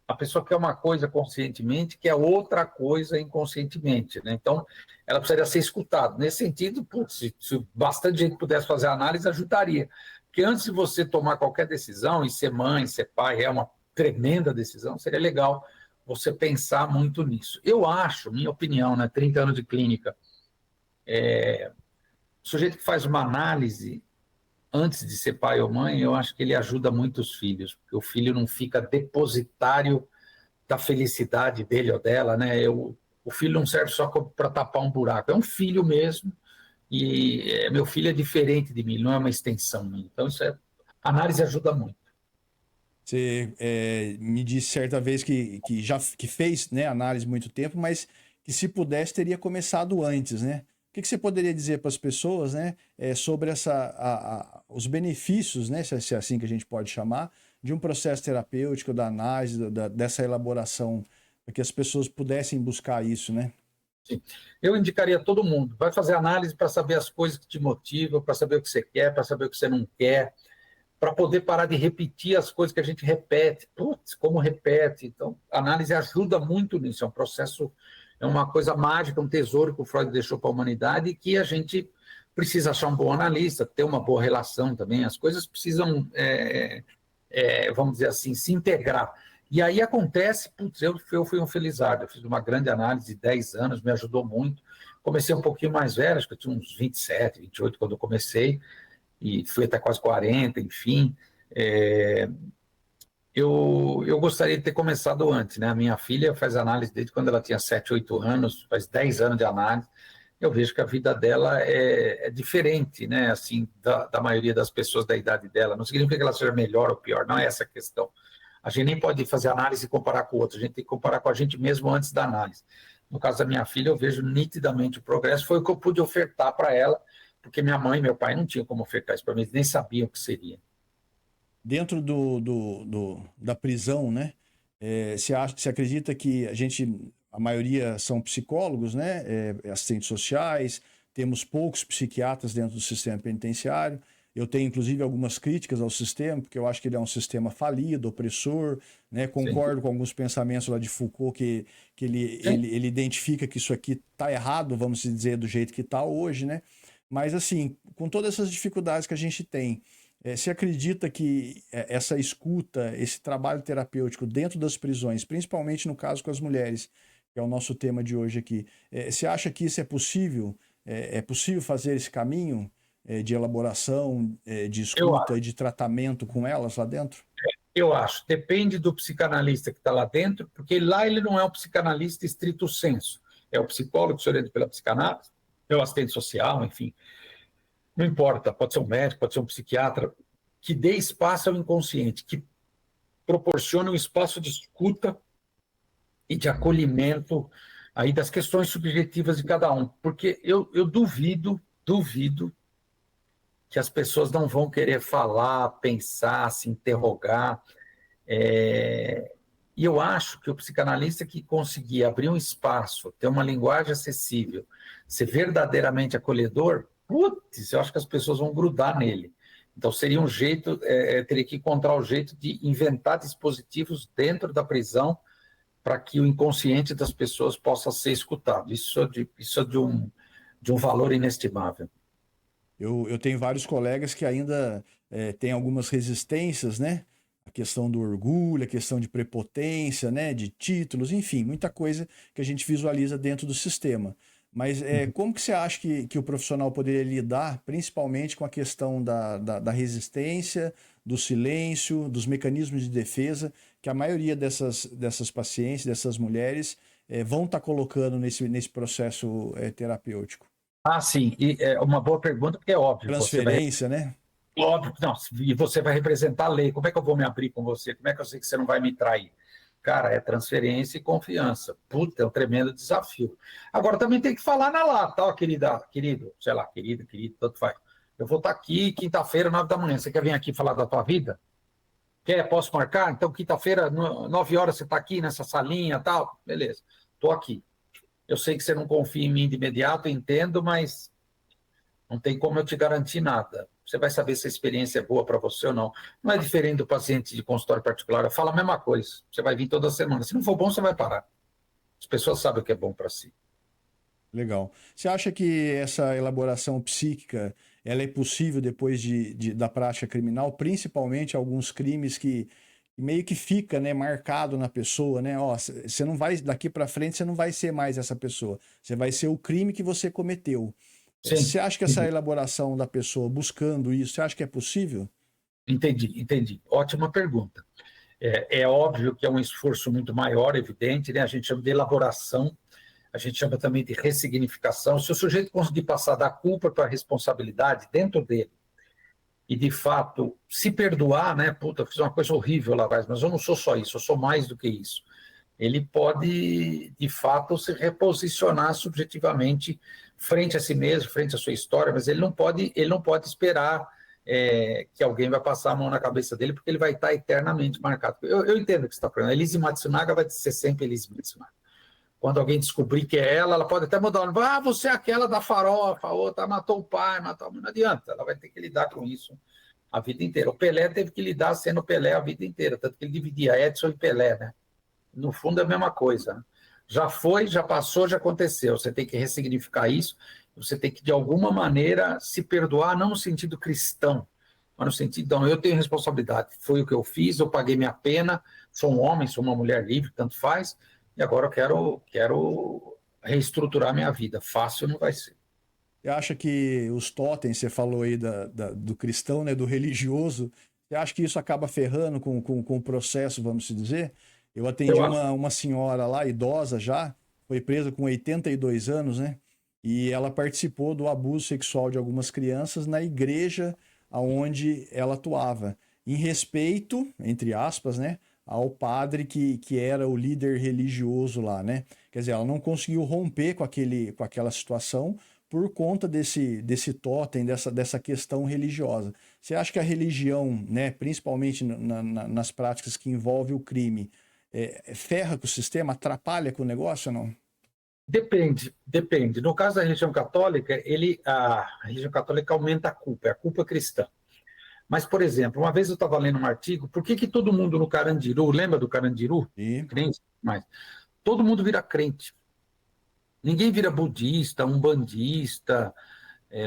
a pessoa quer uma coisa conscientemente, quer outra coisa inconscientemente, né? Então, ela precisaria ser escutada. Nesse sentido, putz, se bastante gente pudesse fazer análise, ajudaria. Porque antes de você tomar qualquer decisão, e ser mãe, ser pai, é uma tremenda decisão, seria legal você pensar muito nisso. Eu acho, minha opinião, né, 30 anos de clínica, o sujeito que faz uma análise antes de ser pai ou mãe, eu acho que ele ajuda muito os filhos, porque o filho não fica depositário da felicidade dele ou dela, né? O filho não serve só para tapar um buraco, é um filho mesmo, e meu filho é diferente de mim, não é uma extensão minha. Então, a análise ajuda muito. Você me disse certa vez que fez, né, análise há muito tempo, mas que se pudesse teria começado antes, né? O que você poderia dizer para as pessoas, né, sobre os benefícios, né, se é assim que a gente pode chamar, de um processo terapêutico, da análise, dessa elaboração, para que as pessoas pudessem buscar isso, né? Sim. Eu indicaria a todo mundo, vai fazer análise para saber as coisas que te motivam, para saber o que você quer, para saber o que você não quer, para poder parar de repetir as coisas que a gente repete. Putz, como repete. Então, a análise ajuda muito nisso. É um processo, é uma coisa mágica, um tesouro que o Freud deixou para a humanidade e que a gente precisa achar um bom analista, ter uma boa relação também. As coisas precisam, vamos dizer assim, se integrar. E aí acontece, putz, eu fui um felizardo. Eu fiz uma grande análise de 10 anos, me ajudou muito. Comecei um pouquinho mais velho, acho que eu tinha uns 27, 28 quando eu comecei, e fui até quase 40, enfim. Eu gostaria de ter começado antes, né? A minha filha faz análise desde quando ela tinha 7, 8 anos, faz 10 anos de análise. Eu vejo que a vida dela é diferente, né? Assim, da maioria das pessoas da idade dela. Não significa que ela seja melhor ou pior, não é essa a questão. A gente nem pode fazer análise e comparar com o outro, a gente tem que comparar com a gente mesmo antes da análise. No caso da minha filha, eu vejo nitidamente o progresso, foi o que eu pude ofertar para ela, porque minha mãe e meu pai não tinham como ofertar isso para mim, eles nem sabiam o que seria. Dentro da prisão, né? Você acredita que a maioria são psicólogos, né? Assistentes sociais, temos poucos psiquiatras dentro do sistema penitenciário. Eu tenho, inclusive, algumas críticas ao sistema, porque eu acho que ele é um sistema falido, opressor, né? Concordo com alguns pensamentos lá de Foucault, que ele identifica que isso aqui está errado, vamos dizer, do jeito que está hoje, né? Mas, assim, com todas essas dificuldades que a gente tem, você acredita que essa escuta, esse trabalho terapêutico dentro das prisões, principalmente no caso com as mulheres, que é o nosso tema de hoje aqui, você acha que isso é possível? É possível fazer esse caminho de elaboração, de escuta e de tratamento com elas lá dentro? Eu acho. Depende do psicanalista que está lá dentro, porque lá ele não é um psicanalista estrito sensu. É o psicólogo que se orienta pela psicanálise, é o assistente social, enfim. Não importa, pode ser um médico, pode ser um psiquiatra, que dê espaço ao inconsciente, que proporcione um espaço de escuta e de acolhimento aí das questões subjetivas de cada um. Porque eu duvido que as pessoas não vão querer falar, pensar, se interrogar. E eu acho que o psicanalista que conseguir abrir um espaço, ter uma linguagem acessível, ser verdadeiramente acolhedor, putz, eu acho que as pessoas vão grudar nele. Então, seria um jeito, teria que encontrar o jeito de inventar dispositivos dentro da prisão para que o inconsciente das pessoas possa ser escutado. Isso é de um valor inestimável. Eu tenho vários colegas que ainda têm algumas resistências, né? A questão do orgulho, a questão de prepotência, né? De títulos, enfim, muita coisa que a gente visualiza dentro do sistema. Mas como que você acha que o profissional poderia lidar, principalmente com a questão da resistência, do silêncio, dos mecanismos de defesa, que a maioria dessas pacientes, dessas mulheres, vão estar colocando nesse processo terapêutico? Ah, sim, e é uma boa pergunta, porque é óbvio, Transferência, né? óbvio, não, e você vai representar a lei, como é que eu vou me abrir com você? Como é que eu sei que você não vai me trair? Cara, é transferência e confiança. Puta, é um tremendo desafio. Agora, também tem que falar na lata, ó, querido, sei lá, querido, tanto faz. Eu vou estar aqui quinta-feira, 9 da manhã. Você quer vir aqui falar da tua vida? Quer? Posso marcar? Então, quinta-feira, 9 horas, você está aqui nessa salinha e tal? Beleza, estou aqui. Eu sei que você não confia em mim de imediato, entendo, mas não tem como eu te garantir nada. Você vai saber se a experiência é boa para você ou não. Não é diferente do paciente de consultório particular. Eu falo a mesma coisa. Você vai vir toda semana. Se não for bom, você vai parar. As pessoas sabem o que é bom para si. Legal. Você acha que essa elaboração psíquica ela é possível depois da prática criminal, principalmente alguns crimes que meio que fica, né, marcado na pessoa, né? Ó, você não vai daqui para frente, você não vai ser mais essa pessoa. Você vai ser o crime que você cometeu. Sim, Você acha que essa elaboração da pessoa buscando isso, você acha que é possível? entendi. Ótima pergunta. É óbvio que é um esforço muito maior, evidente, né? A gente chama de elaboração, a gente chama também de ressignificação. Se o sujeito conseguir passar da culpa para a responsabilidade dentro dele, e de fato se perdoar, né? Puta, eu fiz uma coisa horrível lá atrás, mas eu não sou só isso, eu sou mais do que isso. Ele pode, de fato, se reposicionar subjetivamente frente a si mesmo, frente à sua história, mas ele não pode esperar que alguém vai passar a mão na cabeça dele, porque ele vai estar eternamente marcado. Eu entendo o que você está falando. A Elise Matsunaga vai ser sempre Elise Matsunaga. Quando alguém descobrir que é ela pode até mudar o nome. Ah, você é aquela da farofa, a outra matou o pai, matou a mãe. Não adianta, ela vai ter que lidar com isso a vida inteira. O Pelé teve que lidar sendo Pelé a vida inteira, tanto que ele dividia Edson e Pelé, né? No fundo é a mesma coisa, né? Já foi, já passou, já aconteceu. Você tem que ressignificar isso, você tem que, de alguma maneira, se perdoar, não no sentido cristão, mas no sentido, não, eu tenho responsabilidade, foi o que eu fiz, eu paguei minha pena, sou um homem, sou uma mulher livre, tanto faz, e agora eu quero reestruturar minha vida. Fácil não vai ser. Você acha que os totens, você falou aí do cristão, né, do religioso, você acha que isso acaba ferrando com o processo, vamos se dizer? Eu atendi Eu acho. uma senhora lá, idosa já, foi presa com 82 anos, né? E ela participou do abuso sexual de algumas crianças na igreja aonde ela atuava. Em respeito, entre aspas, né, ao padre que era o líder religioso lá, né? Quer dizer, ela não conseguiu romper com aquela situação por conta desse totem, dessa questão religiosa. Você acha que a religião, né, principalmente nas práticas que envolvem o crime, ferra com o sistema, atrapalha com o negócio ou não? Depende, depende. No caso da religião católica, a religião católica aumenta a culpa cristã. Mas, por exemplo, uma vez eu estava lendo um artigo, por que todo mundo no Carandiru, lembra do Carandiru? E Crente, mas todo mundo vira crente. Ninguém vira budista, umbandista,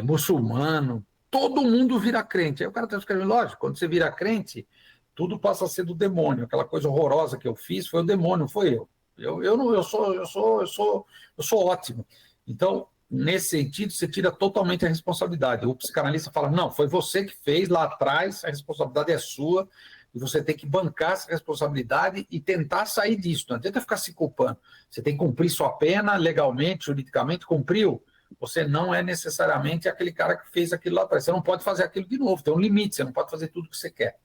muçulmano. Todo mundo vira crente. Aí o cara está escrevendo, lógico, quando você vira crente, tudo passa a ser do demônio. Aquela coisa horrorosa que eu fiz foi o demônio, não foi eu. Eu não, eu sou ótimo. Então, nesse sentido, você tira totalmente a responsabilidade. O psicanalista fala, não, foi você que fez lá atrás, a responsabilidade é sua, e você tem que bancar essa responsabilidade e tentar sair disso. Não adianta ficar se culpando. Você tem que cumprir sua pena legalmente, juridicamente, cumpriu. Você não é necessariamente aquele cara que fez aquilo lá atrás. Você não pode fazer aquilo de novo, tem um limite, você não pode fazer tudo o que você quer.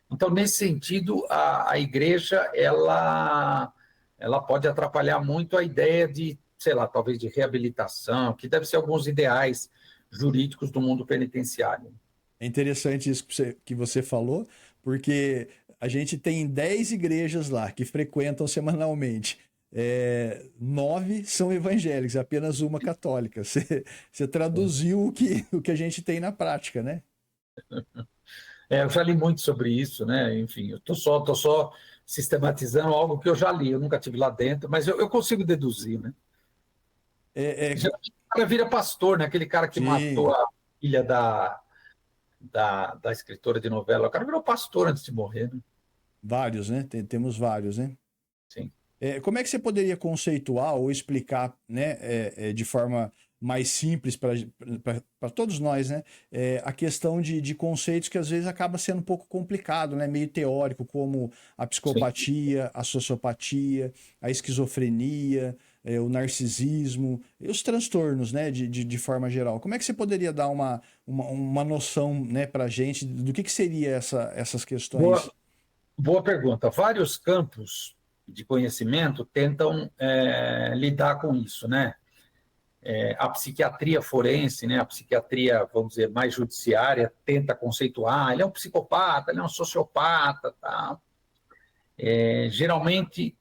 Então, nesse sentido, a igreja, ela pode atrapalhar muito a ideia de, sei lá, talvez de reabilitação, que deve ser alguns ideais jurídicos do mundo penitenciário. é interessante isso que você falou, porque a gente tem 10 igrejas lá que frequentam semanalmente. 9 são evangélicas, apenas uma católica. Você traduziu o que a gente tem na prática, né? Eu já li muito sobre isso, né? Enfim, eu tô só sistematizando algo que eu já li, eu nunca tive lá dentro, mas eu consigo deduzir, né? É, é, Geralmente o cara vira pastor, né? Aquele cara que matou sim, a filha da escritora de novela, o cara virou pastor antes de morrer, né? vários, né? Temos vários, né? Sim. Como é que você poderia conceituar ou explicar, né, de forma mais simples para todos nós, né, a questão de conceitos que às vezes acaba sendo um pouco complicado, né, meio teórico, como a Sim. psicopatia, a sociopatia, a esquizofrenia, o narcisismo e os transtornos, né, de forma geral. Como é que você poderia dar uma noção, né, para a gente do que seria essas questões? Boa, boa pergunta. Vários campos de conhecimento tentam lidar com isso, né? A psiquiatria forense, né? A psiquiatria, vamos dizer, mais judiciária, tenta conceituar, ele é um psicopata, ele é um sociopata, tá? Geralmente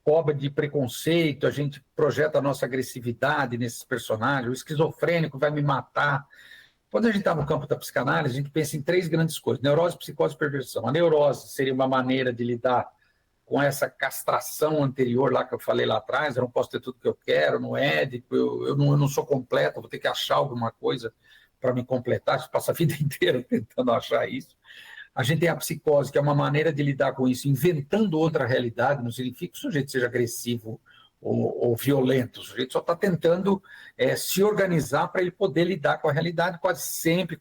cobra de preconceito, a gente projeta a nossa agressividade nesses personagens, o esquizofrênico vai me matar. Quando a gente está no campo da psicanálise, a gente pensa em três grandes coisas: neurose, psicose e perversão. A neurose seria uma maneira de lidar com essa castração anterior lá que eu falei lá atrás, eu não posso ter tudo que eu quero, no édipo, eu não sou completo, vou ter que achar alguma coisa para me completar, a gente passa a vida inteira tentando achar isso. A gente tem a psicose, que é uma maneira de lidar com isso, inventando outra realidade, não significa que o sujeito seja agressivo ou violento, o sujeito só está tentando se organizar para ele poder lidar com a realidade, quase sempre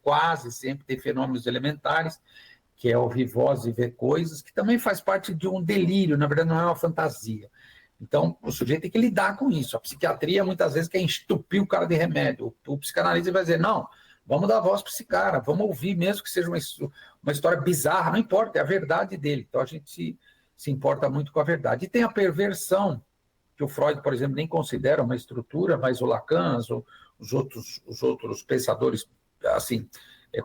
tem fenômenos elementares, que é ouvir vozes e ver coisas, que também faz parte de um delírio, na verdade não é uma fantasia. Então, o sujeito tem que lidar com isso. A psiquiatria, muitas vezes, quer entupir o cara de remédio. O psicanalista vai dizer, não, vamos dar voz para esse cara, vamos ouvir, mesmo que seja uma história bizarra, não importa, é a verdade dele. Então, a gente se importa muito com a verdade. E tem a perversão, que o Freud, por exemplo, nem considera uma estrutura, mas o Lacan, os outros pensadores, assim,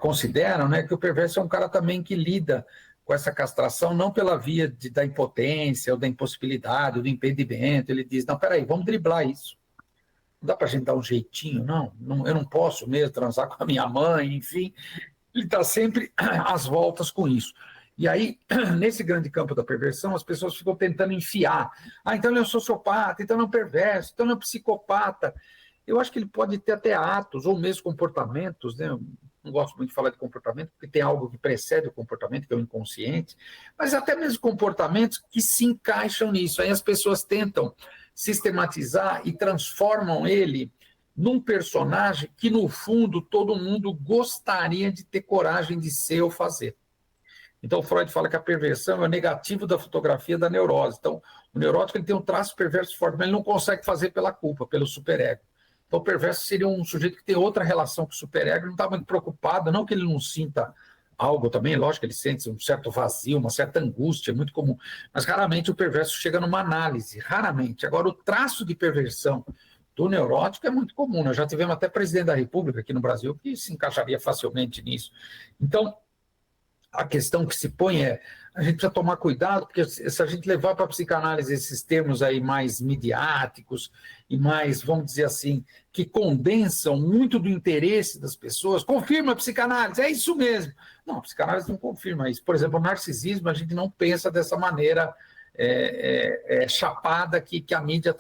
consideram, né, que o perverso é um cara também que lida com essa castração, não pela via da impotência, ou da impossibilidade, ou do impedimento. Ele diz, não, peraí, vamos driblar isso. Não dá para a gente dar um jeitinho, não, eu não posso mesmo transar com a minha mãe, enfim. ele está sempre às voltas com isso. E aí, nesse grande campo da perversão, as pessoas ficam tentando enfiar. Ah, então ele é um sociopata, então ele é um perverso, então ele é um psicopata. Eu acho que ele pode ter até atos ou mesmo comportamentos, né? Eu não gosto muito de falar de comportamento, porque tem algo que precede o comportamento, que é o inconsciente, mas até mesmo comportamentos que se encaixam nisso. Aí as pessoas tentam sistematizar e transformam ele num personagem que, no fundo, todo mundo gostaria de ter coragem de ser ou fazer. Então, Freud fala que a perversão é o negativo da fotografia da neurose. Então, o neurótico ele tem um traço perverso forte, mas ele não consegue fazer pela culpa, pelo superego. Então, o perverso seria um sujeito que tem outra relação com o superego, não está muito preocupado, não que ele não sinta algo também, lógico que ele sente um certo vazio, uma certa angústia, é muito comum, mas raramente o perverso chega numa análise, raramente. Agora, o traço de perversão do neurótico é muito comum, nós já tivemos até presidente da República aqui no Brasil que se encaixaria facilmente nisso. Então, a questão que se põe é, a gente precisa tomar cuidado, porque se a gente levar para a psicanálise esses termos aí mais midiáticos e mais, vamos dizer assim, que condensam muito do interesse das pessoas, confirma a psicanálise, é isso mesmo. Não, a psicanálise não confirma isso. Por exemplo, o narcisismo, a gente não pensa dessa maneira chapada que a mídia...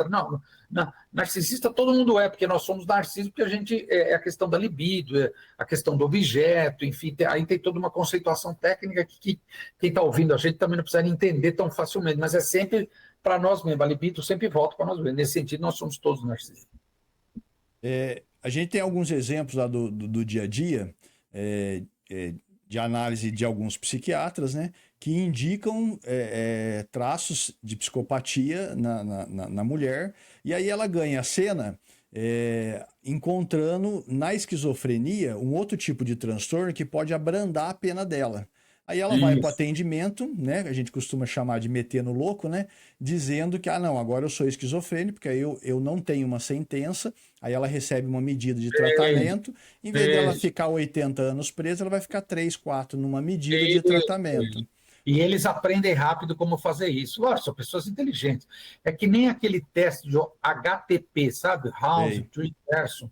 Não, narcisista todo mundo é, porque nós somos narcisos, porque a gente é a questão da libido, é a questão do objeto, enfim, aí tem toda uma conceituação técnica que quem está ouvindo a gente também não precisa entender tão facilmente, mas é sempre para nós mesmos, a libido sempre volta para nós mesmos. Nesse sentido, nós somos todos narcisistas. A gente tem alguns exemplos lá do dia a dia, de análise de alguns psiquiatras, né, que indicam traços de psicopatia na mulher, e aí ela ganha a cena encontrando na esquizofrenia um outro tipo de transtorno que pode abrandar a pena dela. Aí ela vai para o atendimento, né? A gente costuma chamar de meter no louco, né? Dizendo que, não, agora eu sou esquizofrênico, porque aí eu não tenho uma sentença. Aí ela recebe uma medida de tratamento. Em vez dela ficar 80 anos presa, ela vai ficar 3, 4 numa medida de tratamento. E eles aprendem rápido como fazer isso. Lógico, são pessoas inteligentes. É que nem aquele teste de HTP, sabe? House, Tree, Person.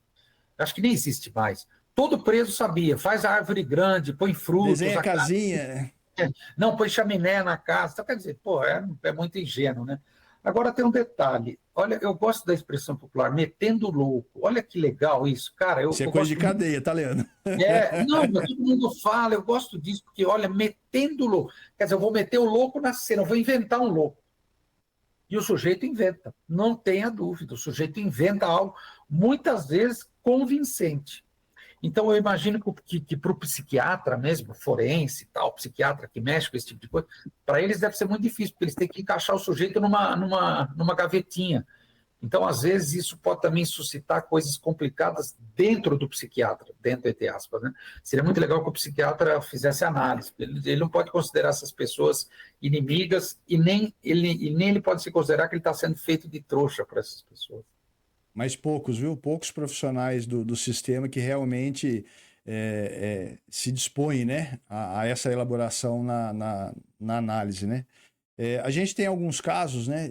Acho que nem existe mais. Todo preso sabia, faz a árvore grande, põe frutos. Desenha a casinha. Não, põe chaminé na casa. Então, quer dizer, pô, é muito ingênuo, né? Agora tem um detalhe. Olha, eu gosto da expressão popular, metendo louco. Olha que legal isso, cara. Isso é coisa de cadeia, tá, Leandro? Não, mas todo mundo fala, eu gosto disso, porque, olha, metendo louco. Quer dizer, eu vou meter o louco na cena, eu vou inventar um louco. E o sujeito inventa, não tenha dúvida. O sujeito inventa algo, muitas vezes, convincente. Então, eu imagino que para o psiquiatra mesmo, forense, tal, psiquiatra que mexe com esse tipo de coisa, para eles deve ser muito difícil, porque eles têm que encaixar o sujeito numa gavetinha. Então, às vezes, isso pode também suscitar coisas complicadas dentro do psiquiatra, dentro, entre aspas, né? Seria muito legal que o psiquiatra fizesse análise. Ele não pode considerar essas pessoas inimigas e nem ele pode se considerar que ele está sendo feito de trouxa para essas pessoas. Mas poucos, viu? Poucos profissionais do sistema que realmente se dispõem, né, a essa elaboração na análise, né? A gente tem alguns casos, né,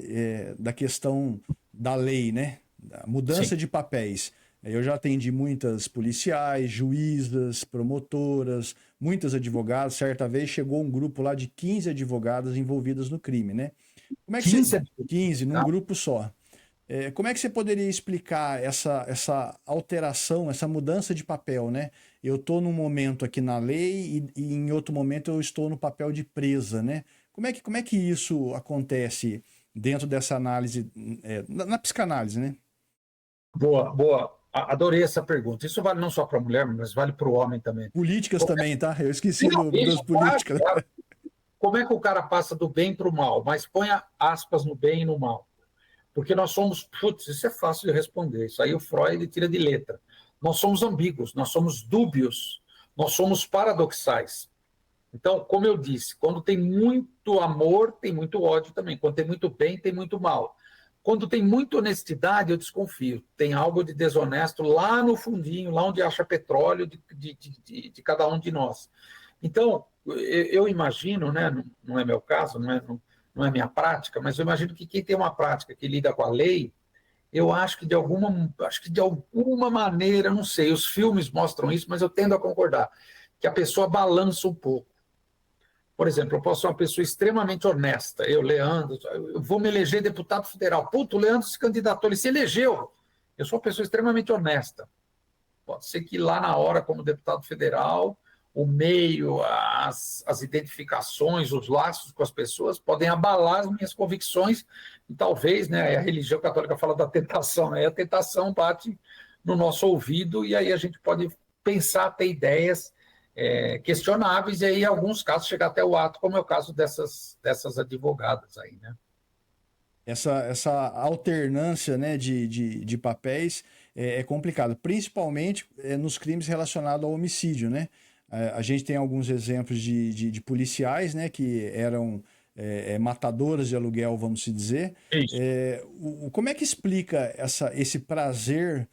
da questão da lei, né? Da mudança de papéis. Eu já atendi muitas policiais, juízas, promotoras, muitas advogadas. Certa vez chegou um grupo lá de 15 advogadas envolvidas no crime, né? Como é que 15 num grupo só. Como é que você poderia explicar essa alteração, essa mudança de papel, né? Eu estou num momento aqui na lei e em outro momento eu estou no papel de presa, né? Como é que isso acontece dentro dessa análise, na psicanálise, né? Boa. Adorei essa pergunta. Isso vale não só para a mulher, mas vale para o homem também. Políticas também, tá? Eu esqueci das políticas. Claro. Como é que o cara passa do bem para o mal? Mas ponha aspas no bem e no mal. Porque nós somos... Putz, isso é fácil de responder. Isso aí o Freud tira de letra. Nós somos ambíguos, nós somos dúbios, nós somos paradoxais. Então, como eu disse, quando tem muito amor, tem muito ódio também. Quando tem muito bem, tem muito mal. Quando tem muita honestidade, eu desconfio. Tem algo de desonesto lá no fundinho, lá onde acha petróleo de cada um de nós. Então, eu imagino, né, não é meu caso, não é minha prática, mas eu imagino que quem tem uma prática que lida com a lei, eu acho que de alguma maneira, não sei, os filmes mostram isso, mas eu tendo a concordar, que a pessoa balança um pouco. Por exemplo, eu posso ser uma pessoa extremamente honesta. Eu, Leandro, eu vou me eleger deputado federal. Puto, o Leandro se candidatou, ele se elegeu. Eu sou uma pessoa extremamente honesta. Pode ser que lá na hora, como deputado federal, o meio, as identificações, os laços com as pessoas podem abalar as minhas convicções e talvez, né, a religião católica fala da tentação, aí a tentação bate no nosso ouvido e aí a gente pode pensar, ter ideias questionáveis e aí, em alguns casos, chegar até o ato, como é o caso dessas advogadas aí, né? Essa alternância, né, de papéis é complicado, principalmente nos crimes relacionados ao homicídio, né? A gente tem alguns exemplos de policiais, né, que eram matadoras de aluguel, vamos se dizer. Isso. Como é que explica esse prazer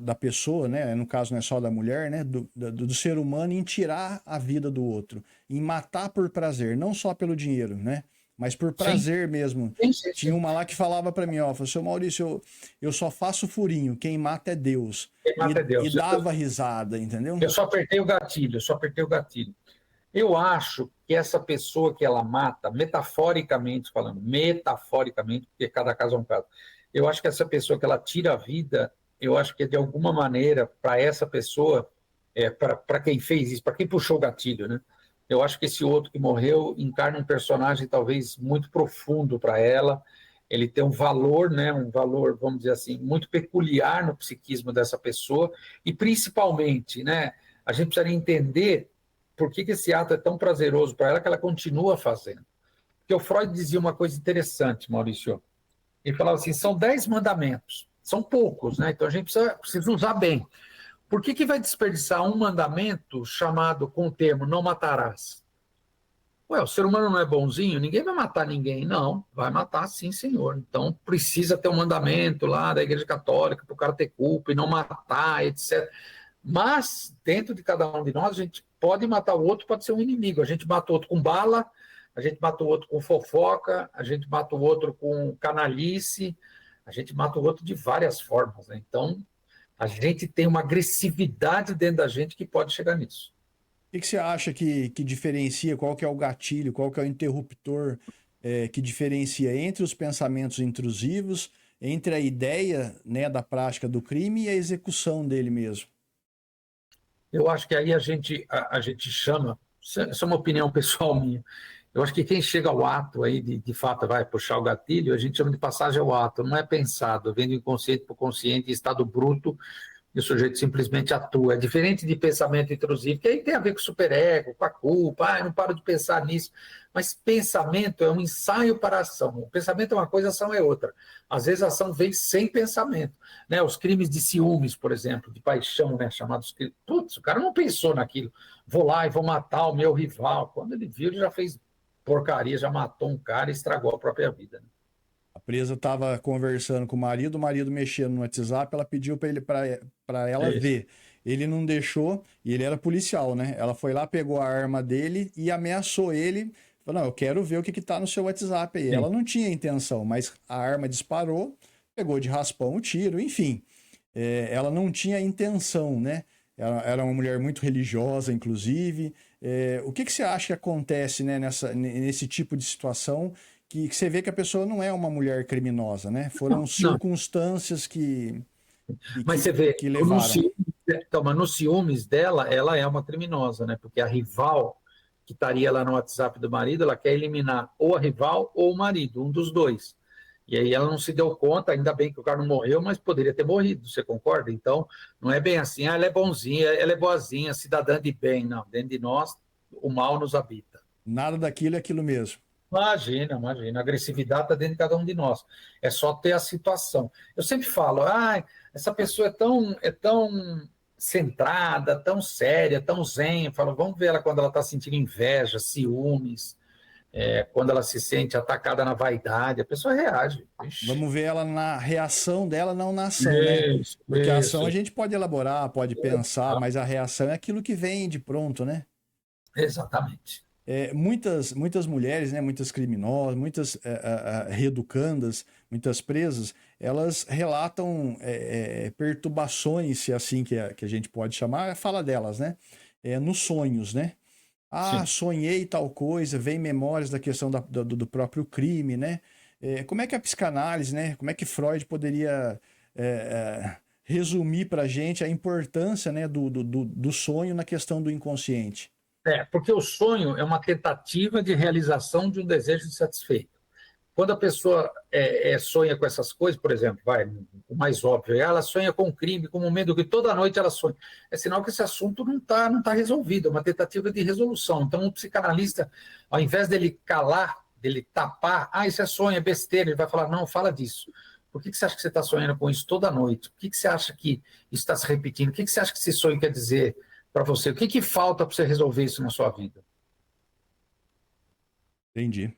da pessoa, né? No caso não é só da mulher, né? Do ser humano em tirar a vida do outro, em matar por prazer, não só pelo dinheiro, né? Mas por prazer Sim. mesmo. Sim. Tinha uma lá que falava para mim, ó, falou, seu Maurício, eu só faço furinho, quem mata é Deus. Quem mata é E Deus. dava risada, entendeu? Eu só apertei o gatilho, Eu acho que essa pessoa que ela mata, metaforicamente, porque cada caso é um caso, eu acho que essa pessoa que ela tira a vida, eu acho que de alguma maneira, para essa pessoa, para quem fez isso, para quem puxou o gatilho, né? Eu acho que esse outro que morreu encarna um personagem talvez muito profundo para ela. Ele tem um valor, né? Um valor, vamos dizer assim, muito peculiar no psiquismo dessa pessoa e principalmente, né? A gente precisaria entender por que esse ato é tão prazeroso para ela que ela continua fazendo. Porque o Freud dizia uma coisa interessante, Maurício. Ele falava assim: são 10 mandamentos, são poucos, né? Então a gente precisa usar bem. Por que vai desperdiçar um mandamento chamado com o termo não matarás? Ué, o ser humano não é bonzinho? Ninguém vai matar ninguém. Não, vai matar sim, senhor. Então precisa ter um mandamento lá da Igreja Católica para o cara ter culpa e não matar, etc. Mas, dentro de cada um de nós, a gente pode matar o outro, pode ser um inimigo. A gente mata o outro com bala, a gente mata o outro com fofoca, a gente mata o outro com canalice, a gente mata o outro de várias formas, né? Então, a gente tem uma agressividade dentro da gente que pode chegar nisso. O que você acha que diferencia, qual que é o gatilho, qual que é o interruptor que diferencia entre os pensamentos intrusivos, entre a ideia, né, da prática do crime e a execução dele mesmo? Eu acho que aí a gente chama, essa é uma opinião pessoal minha, eu acho que quem chega ao ato aí, de fato, vai puxar o gatilho, a gente chama de passagem ao ato, não é pensado, vem do inconsciente para o consciente, estado bruto, e o sujeito simplesmente atua. É diferente de pensamento intrusivo, que aí tem a ver com o superego, com a culpa, eu não paro de pensar nisso. Mas pensamento é um ensaio para a ação. O pensamento é uma coisa, a ação é outra. Às vezes a ação vem sem pensamento. Né? Os crimes de ciúmes, por exemplo, de paixão, né? Chamados crimes. Putz, o cara não pensou naquilo. Vou lá e vou matar o meu rival. Quando ele viu, ele já fez porcaria, já matou um cara e estragou a própria vida. Né? A presa estava conversando com o marido mexendo no WhatsApp, ela pediu para ela ver. Ele não deixou, e ele era policial, né? Ela foi lá, pegou a arma dele e ameaçou ele. Falou, não, eu quero ver o que tá no seu WhatsApp aí. Sim. Ela não tinha intenção, mas a arma disparou, pegou de raspão o tiro, enfim. Ela não tinha intenção, né? Ela era uma mulher muito religiosa, inclusive. O que você acha que acontece, né, nesse tipo de situação que você vê que a pessoa não é uma mulher criminosa, né? Foram circunstâncias Mas você vê, que levaram. nos ciúmes dela, ela é uma criminosa, né? Porque a rival que estaria lá no WhatsApp do marido, ela quer eliminar ou a rival ou o marido, um dos dois. E aí ela não se deu conta, ainda bem que o cara não morreu, mas poderia ter morrido, você concorda? Então, não é bem assim, ela é bonzinha, ela é boazinha, cidadã de bem, não. Dentro de nós, o mal nos habita. Nada daquilo é aquilo mesmo. Imagina. A agressividade está dentro de cada um de nós. É só ter a situação. Eu sempre falo, essa pessoa é tão centrada, tão séria, tão zen. Eu falo, vamos ver ela quando ela está sentindo inveja, ciúmes, quando ela se sente atacada na vaidade. A pessoa reage. Ixi. Vamos ver ela na reação dela, não na ação, né? Porque a ação a gente pode elaborar, pode pensar, mas a reação é aquilo que vem de pronto, né? Exatamente. Muitas mulheres, né, muitas criminosas, muitas reeducandas, muitas presas, elas relatam perturbações, se é assim que a gente pode chamar, a fala delas, né? nos sonhos, né? Ah, Sim. sonhei tal coisa, vem memórias da questão do próprio crime, né? Como é que a psicanálise, né? Como é que Freud poderia resumir para a gente a importância, né, do sonho na questão do inconsciente? Porque o sonho é uma tentativa de realização de um desejo insatisfeito. Quando a pessoa sonha com essas coisas, por exemplo, o mais óbvio, ela sonha com um crime, com um medo que toda noite ela sonha. É sinal que esse assunto não tá resolvido, é uma tentativa de resolução. Então, o psicanalista, ao invés dele calar, dele tapar, isso é sonho, é besteira, ele vai falar, não, fala disso. Por que você acha que você está sonhando com isso toda noite? Por que você acha que isso está se repetindo? O que você acha que esse sonho quer dizer para você? O que falta para você resolver isso na sua vida? Entendi.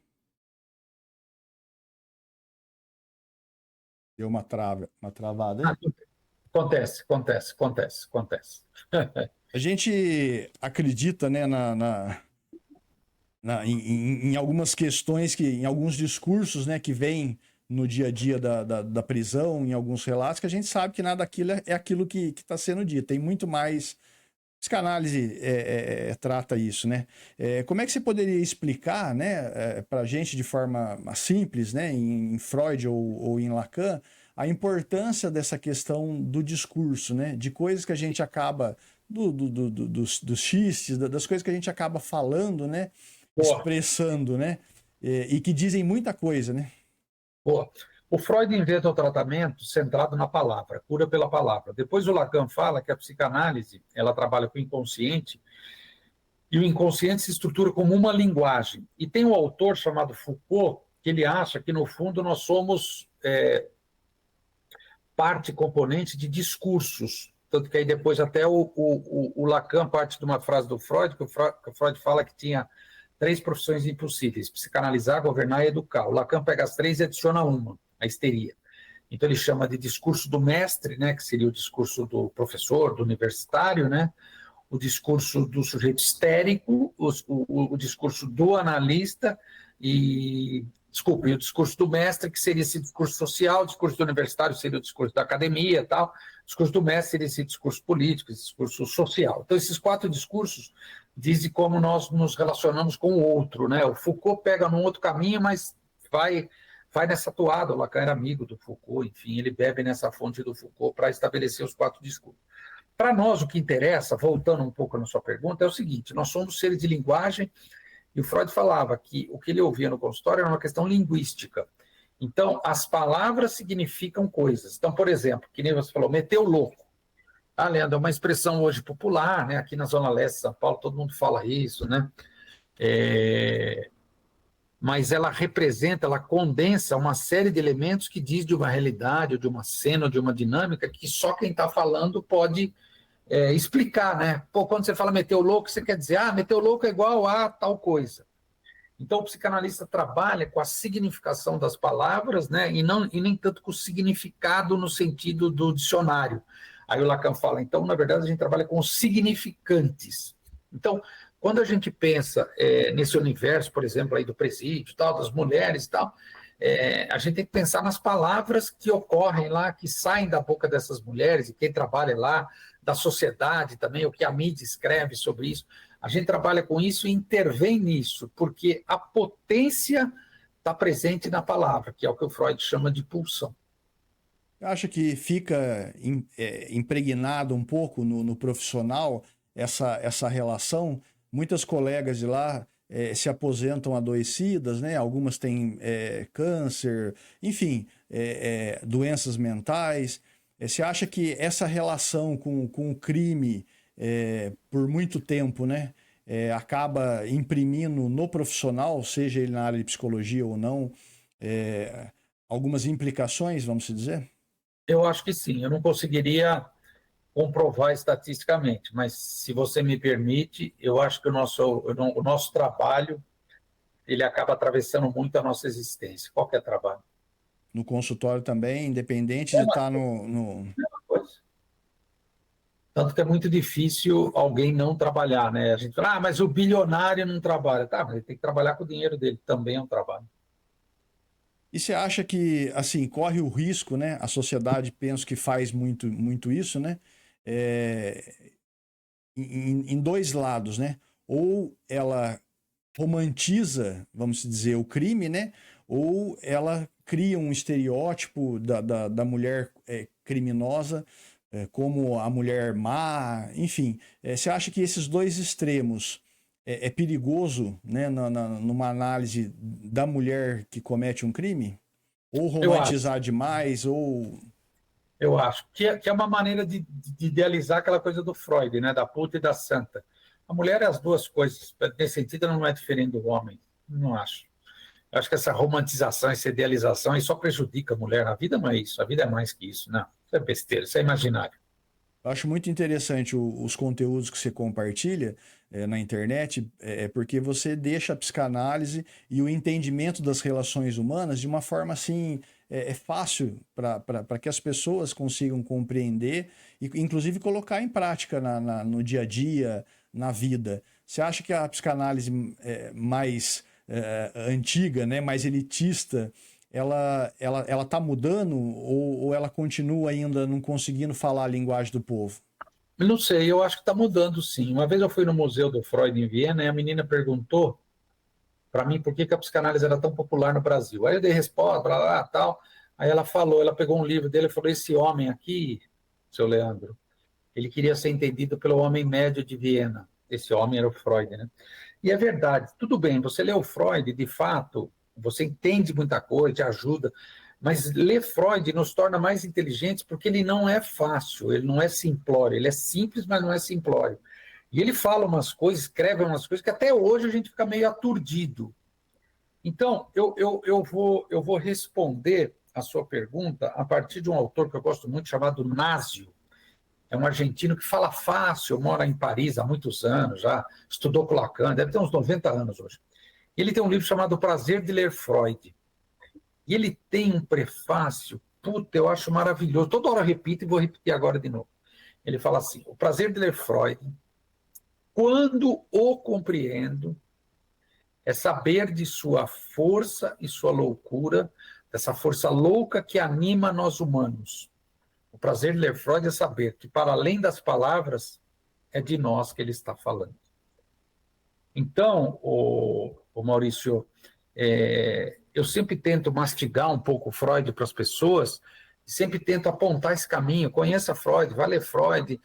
Deu uma travada Ah, aí. acontece. A gente acredita, né, em algumas questões, em alguns discursos, né, que vêm no dia a dia da prisão, em alguns relatos, que a gente sabe que nada daquilo é aquilo que está sendo dito. Tem muito mais. Psicanálise trata isso, né? Como é que você poderia explicar, né, para a gente de forma simples, né, em Freud ou em Lacan, a importância dessa questão do discurso, né, de coisas que a gente acaba dos xistes, das coisas que a gente acaba falando, né, Boa. expressando, né, e que dizem muita coisa, né? Boa. O Freud inventa o tratamento centrado na palavra, cura pela palavra. Depois o Lacan fala que a psicanálise, ela trabalha com o inconsciente, e o inconsciente se estrutura como uma linguagem. E tem um autor chamado Foucault, que ele acha que, no fundo, nós somos parte componente de discursos. Tanto que aí depois até o Lacan parte de uma frase do Freud, que o Freud fala que tinha 3 profissões impossíveis: psicanalizar, governar e educar. O Lacan pega as 3 e adiciona uma, a histeria. Então ele chama de discurso do mestre, né, que seria o discurso do professor, do universitário, né, o discurso do sujeito histérico, o discurso do analista e o discurso do mestre, que seria esse discurso social, o discurso do universitário seria o discurso da academia, tal, o discurso do mestre seria esse discurso político, esse discurso social. Então esses 4 discursos dizem como nós nos relacionamos com o outro, né? O Foucault pega num outro caminho, mas vai nessa toada. O Lacan era amigo do Foucault, enfim, ele bebe nessa fonte do Foucault para estabelecer os 4 discursos. Para nós, o que interessa, voltando um pouco na sua pergunta, é o seguinte: nós somos seres de linguagem, e o Freud falava que o que ele ouvia no consultório era uma questão linguística. Então, as palavras significam coisas. Então, por exemplo, que nem você falou, meteu louco. Leandro, é uma expressão hoje popular, né? Aqui na Zona Leste de São Paulo, todo mundo fala isso, né? Mas ela representa, ela condensa uma série de elementos que diz de uma realidade, ou de uma cena, ou de uma dinâmica que só quem está falando pode explicar, né? Pô, quando você fala meteu louco, você quer dizer, meteu louco é igual a tal coisa. Então, o psicanalista trabalha com a significação das palavras, né? E nem tanto com o significado no sentido do dicionário. Aí o Lacan fala, então, na verdade, a gente trabalha com os significantes. Então, quando a gente pensa nesse universo, por exemplo, aí do presídio, tal, das mulheres e tal, a gente tem que pensar nas palavras que ocorrem lá, que saem da boca dessas mulheres, e quem trabalha lá, da sociedade também, o que a mídia escreve sobre isso. A gente trabalha com isso e intervém nisso, porque a potência está presente na palavra, que é o que o Freud chama de pulsão. Acha que fica impregnado um pouco no profissional essa relação? Muitas colegas de lá se aposentam adoecidas, né? Algumas têm câncer, enfim, doenças mentais. Você acha que essa relação com o crime por muito tempo, né? Acaba imprimindo no profissional, seja ele na área de psicologia ou não, algumas implicações, vamos dizer? Eu acho que sim, eu não conseguiria comprovar estatisticamente, mas se você me permite, eu acho que o nosso trabalho ele acaba atravessando muito a nossa existência, qualquer trabalho. No consultório também, independente É de uma estar no... coisa. Tanto que é muito difícil alguém não trabalhar, né? A gente fala, mas o bilionário não trabalha. Tá, mas ele tem que trabalhar com o dinheiro dele, também é um trabalho. E você acha que, assim, corre o risco, né? A sociedade, penso que faz muito isso, né? É, em dois lados, né? Ou ela romantiza, vamos dizer, o crime, né? Ou ela cria um estereótipo da mulher criminosa como a mulher má, enfim. Você acha que esses dois extremos é perigoso, né, numa análise da mulher que comete um crime? Ou Eu acho, romantizar demais, ou... eu acho que é uma maneira de idealizar aquela coisa do Freud, né? Da puta e da santa. A mulher é as duas coisas. Nesse sentido, ela não é diferente do homem. Não acho. Eu acho que essa romantização, essa idealização, aí só prejudica a mulher. A vida não é isso. A vida é mais que isso. Não, isso é besteira, isso é imaginário. Eu acho muito interessante os conteúdos que você compartilha na internet, porque você deixa a psicanálise e o entendimento das relações humanas de uma forma assim fácil para que as pessoas consigam compreender e, inclusive, colocar em prática no dia a dia, na vida. Você acha que a psicanálise mais antiga, né, mais elitista, ela tá mudando ou ela continua ainda não conseguindo falar a linguagem do povo? Eu não sei, eu acho que está mudando sim. Uma vez eu fui no Museu do Freud em Viena e a menina perguntou para mim por que a psicanálise era tão popular no Brasil. Aí eu dei resposta, blá, blá, blá, tal. Aí ela falou, ela pegou um livro dele e falou: esse homem aqui, seu Leandro, ele queria ser entendido pelo homem médio de Viena. Esse homem era o Freud, né? E é verdade, tudo bem, você lê o Freud, de fato, você entende muita coisa, te ajuda, mas ler Freud nos torna mais inteligentes porque ele não é fácil, ele não é simplório, ele é simples, mas não é simplório. E ele fala umas coisas, escreve umas coisas que até hoje a gente fica meio aturdido. Então, eu vou responder a sua pergunta a partir de um autor que eu gosto muito, chamado Násio. É um argentino que fala fácil, mora em Paris há muitos anos, já estudou com Lacan, deve ter uns 90 anos hoje. Ele tem um livro chamado O Prazer de Ler Freud. E ele tem um prefácio, puta, eu acho maravilhoso. Toda hora eu repito e vou repetir agora de novo. Ele fala assim: o prazer de ler Freud, quando o compreendo, é saber de sua força e sua loucura, dessa força louca que anima nós humanos. O prazer de ler Freud é saber que, para além das palavras, é de nós que ele está falando. Então, o Maurício, eu sempre tento mastigar um pouco Freud para as pessoas, sempre tento apontar esse caminho. Conheça Freud, vá ler Freud.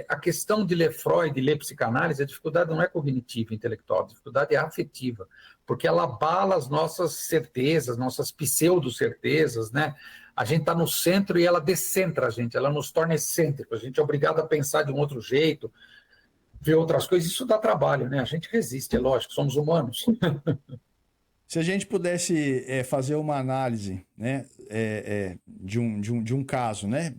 A questão de ler Freud, ler psicanálise, a dificuldade não é cognitiva, intelectual, a dificuldade é afetiva, porque ela abala as nossas certezas, nossas pseudo-certezas, né? A gente está no centro e ela descentra a gente, ela nos torna excêntricos, a gente é obrigado a pensar de um outro jeito, ver outras coisas, isso dá trabalho, né? A gente resiste, é lógico, somos humanos. Se a gente pudesse fazer uma análise, né, de um caso, né,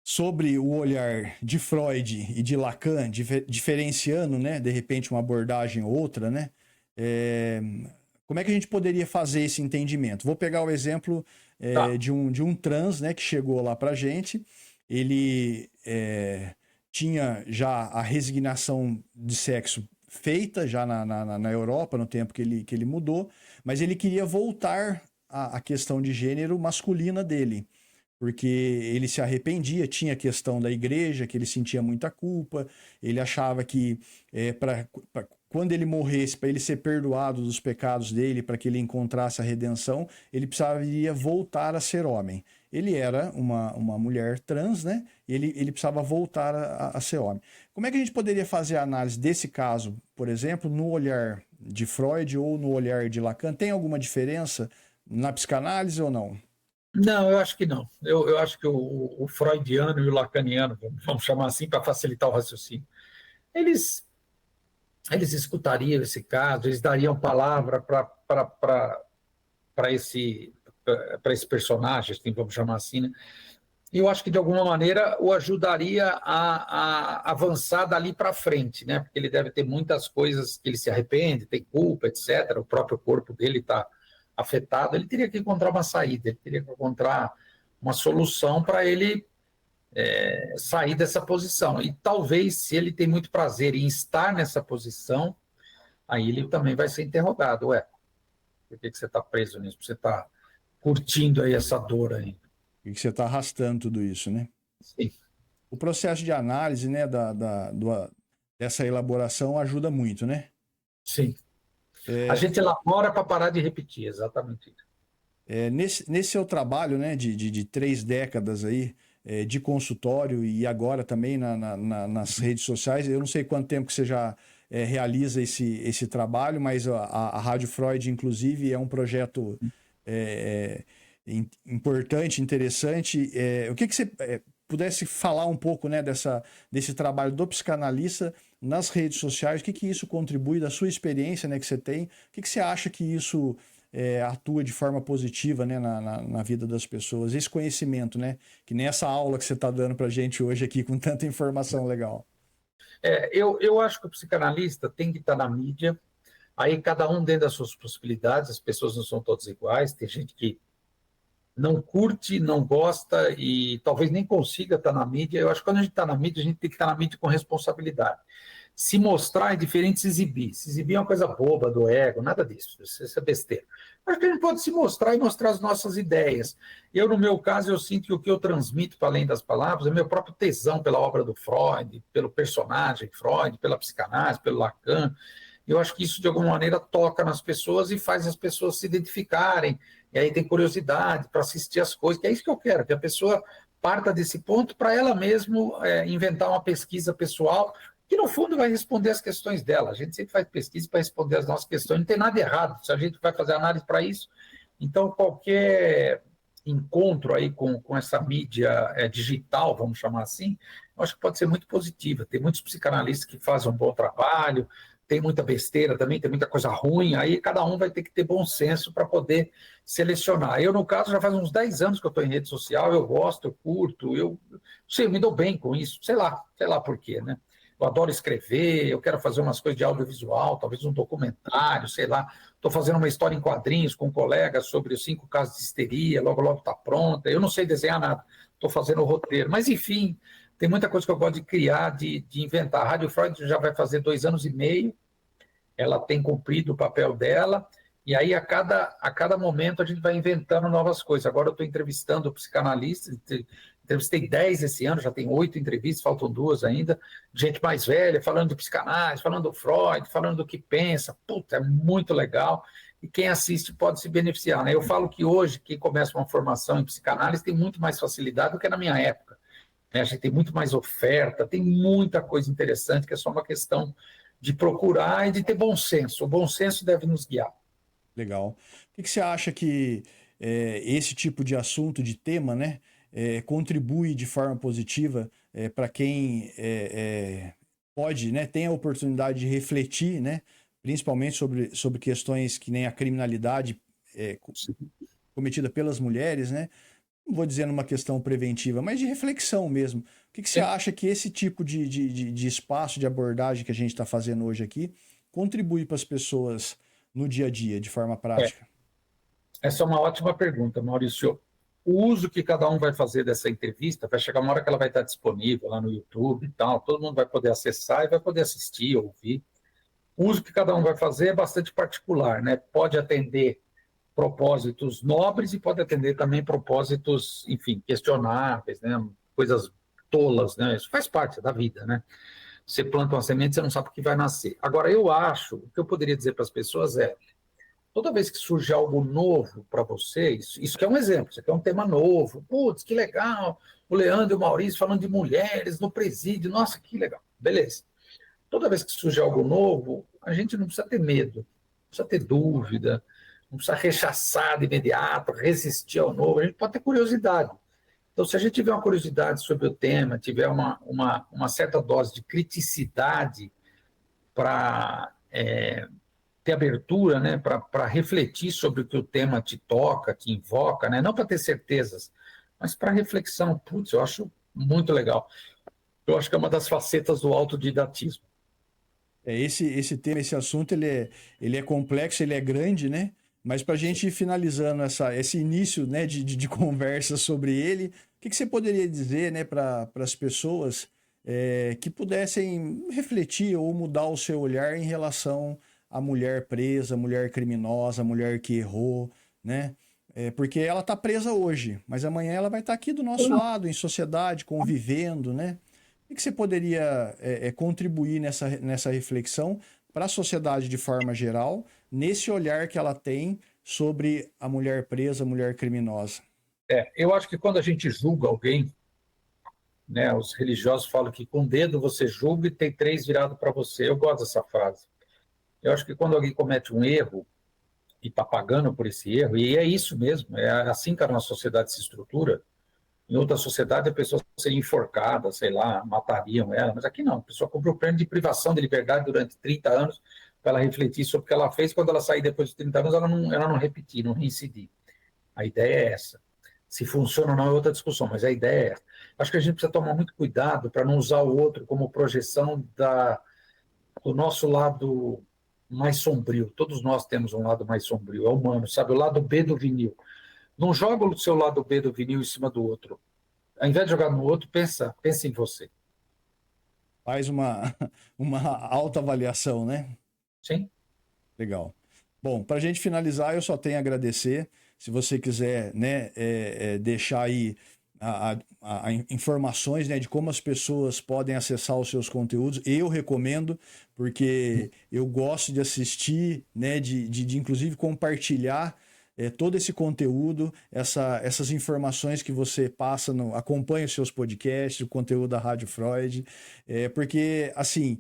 sobre o olhar de Freud e de Lacan, diferenciando, né, de repente uma abordagem ou outra, né, como é que a gente poderia fazer esse entendimento? Vou pegar o exemplo Tá. de um trans, né, que chegou lá pra gente, ele tinha já a resignação de sexo feita já na Europa, no tempo que ele mudou, mas ele queria voltar à questão de gênero masculina dele, porque ele se arrependia, tinha a questão da igreja, que ele sentia muita culpa, ele achava que quando ele morresse, para ele ser perdoado dos pecados dele, para que ele encontrasse a redenção, ele precisaria voltar a ser homem. Ele era uma mulher trans, né? Ele precisava voltar a ser homem. Como é que a gente poderia fazer a análise desse caso, por exemplo, no olhar de Freud ou no olhar de Lacan? Tem alguma diferença na psicanálise ou não? Não, eu acho que não. Eu acho que o freudiano e o lacaniano, vamos chamar assim para facilitar o raciocínio, eles, eles escutariam esse caso, eles dariam palavra para esse personagem, assim, vamos chamar assim, né? E eu acho que, de alguma maneira, o ajudaria a avançar dali para frente, né? Porque ele deve ter muitas coisas que ele se arrepende, tem culpa, etc. O próprio corpo dele está afetado. Ele teria que encontrar uma saída, ele teria que encontrar uma solução para ele sair dessa posição. E talvez, se ele tem muito prazer em estar nessa posição, aí ele também vai ser interrogado. Ué, por que você está preso nisso? Você está curtindo aí essa dor aí? E que você está arrastando tudo isso, né? Sim. o processo de análise, né, dessa elaboração ajuda muito, né? Sim. A gente elabora para parar de repetir, exatamente. Nesse seu trabalho, né, de 3 décadas aí, de consultório e agora também nas redes sociais, eu não sei quanto tempo que você já realiza esse trabalho, mas a Rádio Freud, inclusive, é um projeto importante, interessante. O que você pudesse falar um pouco, né, desse trabalho do psicanalista nas redes sociais, o que isso contribui da sua experiência, né, que você tem, o que você acha que isso atua de forma positiva, né, na vida das pessoas, esse conhecimento, né, que nessa aula que você está dando para a gente hoje aqui com tanta informação legal. Eu acho que o psicanalista tem que estar na mídia, aí cada um dentro das suas possibilidades, as pessoas não são todas iguais, tem gente que não curte, não gosta e talvez nem consiga estar na mídia. Eu acho que quando a gente está na mídia, a gente tem que estar na mídia com responsabilidade. Se mostrar é diferente de se exibir. Se exibir é uma coisa boba, do ego, nada disso. Isso é besteira. Acho que a gente pode se mostrar e mostrar as nossas ideias. Eu, no meu caso, eu sinto que o que eu transmito, para além das palavras, é meu próprio tesão pela obra do Freud, pelo personagem Freud, pela psicanálise, pelo Lacan. Eu acho que isso, de alguma maneira, toca nas pessoas e faz as pessoas se identificarem. E aí tem curiosidade para assistir as coisas, que é isso que eu quero, que a pessoa parta desse ponto para ela mesmo inventar uma pesquisa pessoal, que no fundo vai responder as questões dela. A gente sempre faz pesquisa para responder as nossas questões, não tem nada errado, se a gente vai fazer análise para isso. Então, qualquer encontro aí com essa mídia digital, vamos chamar assim, eu acho que pode ser muito positiva. Tem muitos psicanalistas que fazem um bom trabalho, tem muita besteira também, tem muita coisa ruim, aí cada um vai ter que ter bom senso para poder selecionar. Eu, no caso, já faz uns 10 anos que eu estou em rede social, eu gosto, eu curto, eu me dou bem com isso, sei lá por quê, né? Eu adoro escrever, eu quero fazer umas coisas de audiovisual, talvez um documentário, sei lá. Estou fazendo uma história em quadrinhos com um colega sobre os 5 casos de histeria, logo está pronta. Eu não sei desenhar nada, estou fazendo o roteiro. Mas, enfim, tem muita coisa que eu gosto de criar, de inventar. A Rádio Freud já vai fazer 2 anos e meio, ela tem cumprido o papel dela, e aí a cada momento a gente vai inventando novas coisas. Agora eu estou entrevistando psicanalistas, entrevistei 10 esse ano, já tem 8 entrevistas, faltam 2 ainda, gente mais velha, falando de psicanálise, falando do Freud, falando do que pensa. Puta, é muito legal, e quem assiste pode se beneficiar, né? Eu falo que hoje, quem começa uma formação em psicanálise tem muito mais facilidade do que na minha época, né? A gente tem muito mais oferta, tem muita coisa interessante, que é só uma questão de procurar e de ter bom senso. O bom senso deve nos guiar. Legal. O que você acha que esse tipo de assunto, de tema, né, contribui de forma positiva para quem pode, né, tem a oportunidade de refletir, né, principalmente sobre questões que nem a criminalidade cometida pelas mulheres, né? Não vou dizer numa questão preventiva, mas de reflexão mesmo. O que você acha que esse tipo de espaço de abordagem que a gente está fazendo hoje aqui contribui para as pessoas no dia a dia, de forma prática? Essa é uma ótima pergunta, Maurício. O uso que cada um vai fazer dessa entrevista, vai chegar uma hora que ela vai estar disponível lá no YouTube e tal, todo mundo vai poder acessar e vai poder assistir, ouvir. O uso que cada um vai fazer é bastante particular, né? Pode atender propósitos nobres e pode atender também propósitos, enfim, questionáveis, né? Coisas tolas, né? Isso faz parte da vida, né? Você planta uma semente, você não sabe o que vai nascer. Agora, eu acho, o que eu poderia dizer para as pessoas é, toda vez que surge algo novo para vocês, isso aqui é um exemplo, isso aqui é um tema novo, putz, que legal, o Leandro e o Maurício falando de mulheres no presídio, nossa, que legal, beleza. Toda vez que surge algo novo, a gente não precisa ter medo, não precisa ter dúvida, não precisa rechaçar de imediato, resistir ao novo, a gente pode ter curiosidade. Então, se a gente tiver uma curiosidade sobre o tema, tiver uma certa dose de criticidade para ter abertura, né, para refletir sobre o que o tema te toca, te invoca, né, não para ter certezas, mas para reflexão. Putz, eu acho muito legal. Eu acho que é uma das facetas do autodidatismo. Esse tema, esse assunto, ele é complexo, ele é grande, né? Mas para a gente ir finalizando esse início, né, de conversa sobre ele, o que você poderia dizer, né, para as pessoas que pudessem refletir ou mudar o seu olhar em relação à mulher presa, à mulher criminosa, à mulher que errou, né? porque ela está presa hoje, mas amanhã ela vai estar aqui do nosso lado, em sociedade, convivendo, né? O que você poderia contribuir nessa reflexão para a sociedade de forma geral, nesse olhar que ela tem sobre a mulher presa, a mulher criminosa? Eu acho que quando a gente julga alguém, né, os religiosos falam que com o dedo você julga e tem 3 virado para você. Eu gosto dessa frase. Eu acho que quando alguém comete um erro e está pagando por esse erro, e é isso mesmo, é assim que a nossa sociedade se estrutura. Em outra sociedade, a pessoa seria enforcada, sei lá, matariam ela, mas aqui não. A pessoa cumpre o prêmio de privação de liberdade durante 30 anos para ela refletir sobre o que ela fez. Quando ela sair depois de 30 anos, ela não repetir, não reincidir. A ideia é essa. Se funciona ou não é outra discussão, mas a ideia é essa. Acho que a gente precisa tomar muito cuidado para não usar o outro como projeção do nosso lado mais sombrio. Todos nós temos um lado mais sombrio, é humano, sabe? O lado B do vinil. Não joga o seu lado B do vinil em cima do outro. Ao invés de jogar no outro, pensa em você. Faz uma autoavaliação, né? Sim? Legal. Bom, para a gente finalizar, eu só tenho a agradecer. Se você quiser, né, deixar aí informações, né, de como as pessoas podem acessar os seus conteúdos, eu recomendo, porque eu gosto de assistir, né, de inclusive compartilhar todo esse conteúdo, essas informações que você passa, acompanha os seus podcasts, o conteúdo da Rádio Freud, porque, assim,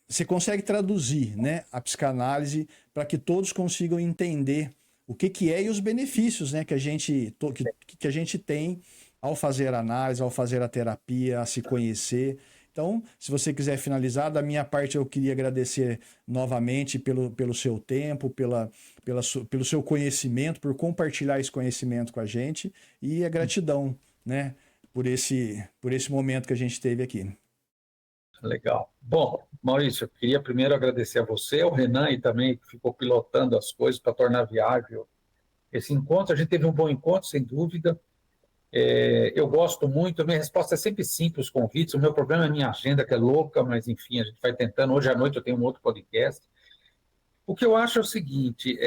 você consegue traduzir, né, a psicanálise para que todos consigam entender o que é e os benefícios, né, que a gente tem ao fazer a análise, ao fazer a terapia, a se conhecer. Então, se você quiser finalizar, da minha parte eu queria agradecer novamente pelo seu tempo, pelo seu conhecimento, por compartilhar esse conhecimento com a gente e a gratidão, né, por esse momento que a gente teve aqui. Legal. Bom, Maurício, eu queria primeiro agradecer a você, ao Renan e também que ficou pilotando as coisas para tornar viável esse encontro. A gente teve um bom encontro, sem dúvida. Eu gosto muito, a minha resposta é sempre simples, os convites. O meu problema é a minha agenda, que é louca, mas enfim, a gente vai tentando. Hoje à noite eu tenho um outro podcast. O que eu acho é o seguinte,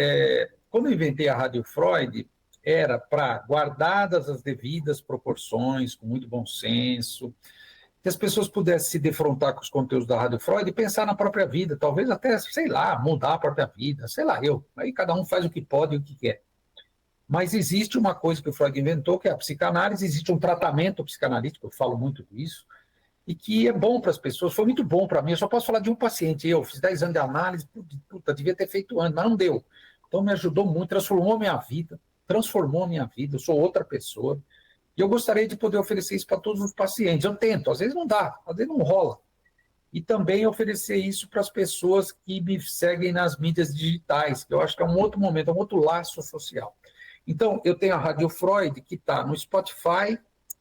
quando eu inventei a Rádio Freud, era para, guardadas as devidas proporções, com muito bom senso, que as pessoas pudessem se defrontar com os conteúdos da Rádio Freud e pensar na própria vida, talvez até, sei lá, mudar a própria vida, sei lá, aí cada um faz o que pode e o que quer. Mas existe uma coisa que o Freud inventou, que é a psicanálise, existe um tratamento psicanalítico, eu falo muito disso, e que é bom para as pessoas, foi muito bom para mim, eu só posso falar de um paciente, eu fiz 10 anos de análise, puta, devia ter feito antes, mas não deu. Então me ajudou muito, transformou a minha vida, eu sou outra pessoa, e eu gostaria de poder oferecer isso para todos os pacientes. Eu tento, às vezes não dá, às vezes não rola. E também oferecer isso para as pessoas que me seguem nas mídias digitais, que eu acho que é um outro momento, é um outro laço social. Então, eu tenho a Rádio Freud, que está no Spotify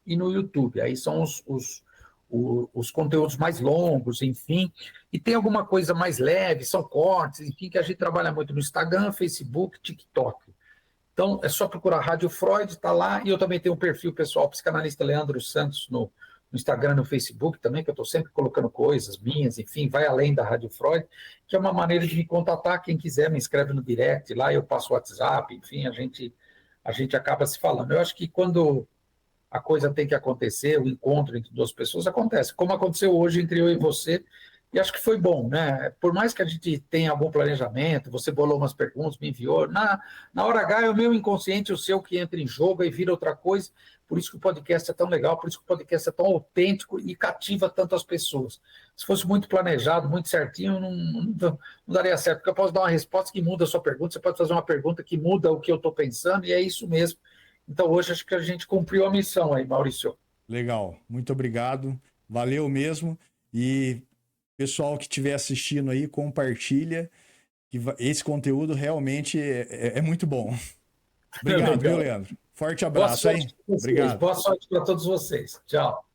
e no YouTube. Aí são os conteúdos mais longos, enfim. E tem alguma coisa mais leve, são cortes, enfim, que a gente trabalha muito no Instagram, Facebook, TikTok. Então, é só procurar Rádio Freud, está lá. E eu também tenho um perfil pessoal, psicanalista Leandro Santos, no Instagram, no Facebook também, que eu estou sempre colocando coisas minhas, enfim, vai além da Rádio Freud, que é uma maneira de me contatar. Quem quiser, me escreve no direct, lá eu passo o WhatsApp, enfim, a gente acaba se falando. Eu acho que quando a coisa tem que acontecer, o encontro entre duas pessoas acontece, como aconteceu hoje entre eu e você, e acho que foi bom, né? Por mais que a gente tenha algum planejamento, você bolou umas perguntas, me enviou, na hora H é o meu inconsciente, o seu que entra em jogo e vira outra coisa, por isso que o podcast é tão legal, por isso que o podcast é tão autêntico e cativa tanto as pessoas. Se fosse muito planejado, muito certinho, não daria certo, porque eu posso dar uma resposta que muda a sua pergunta, você pode fazer uma pergunta que muda o que eu estou pensando, e é isso mesmo. Então, hoje, acho que a gente cumpriu a missão aí, Maurício. Legal, muito obrigado, valeu mesmo. E pessoal que estiver assistindo aí, compartilha, que esse conteúdo realmente é muito bom. Obrigado, viu, Leandro? Forte abraço, hein? Boa sorte para Obrigado. Boa sorte para todos vocês. Tchau.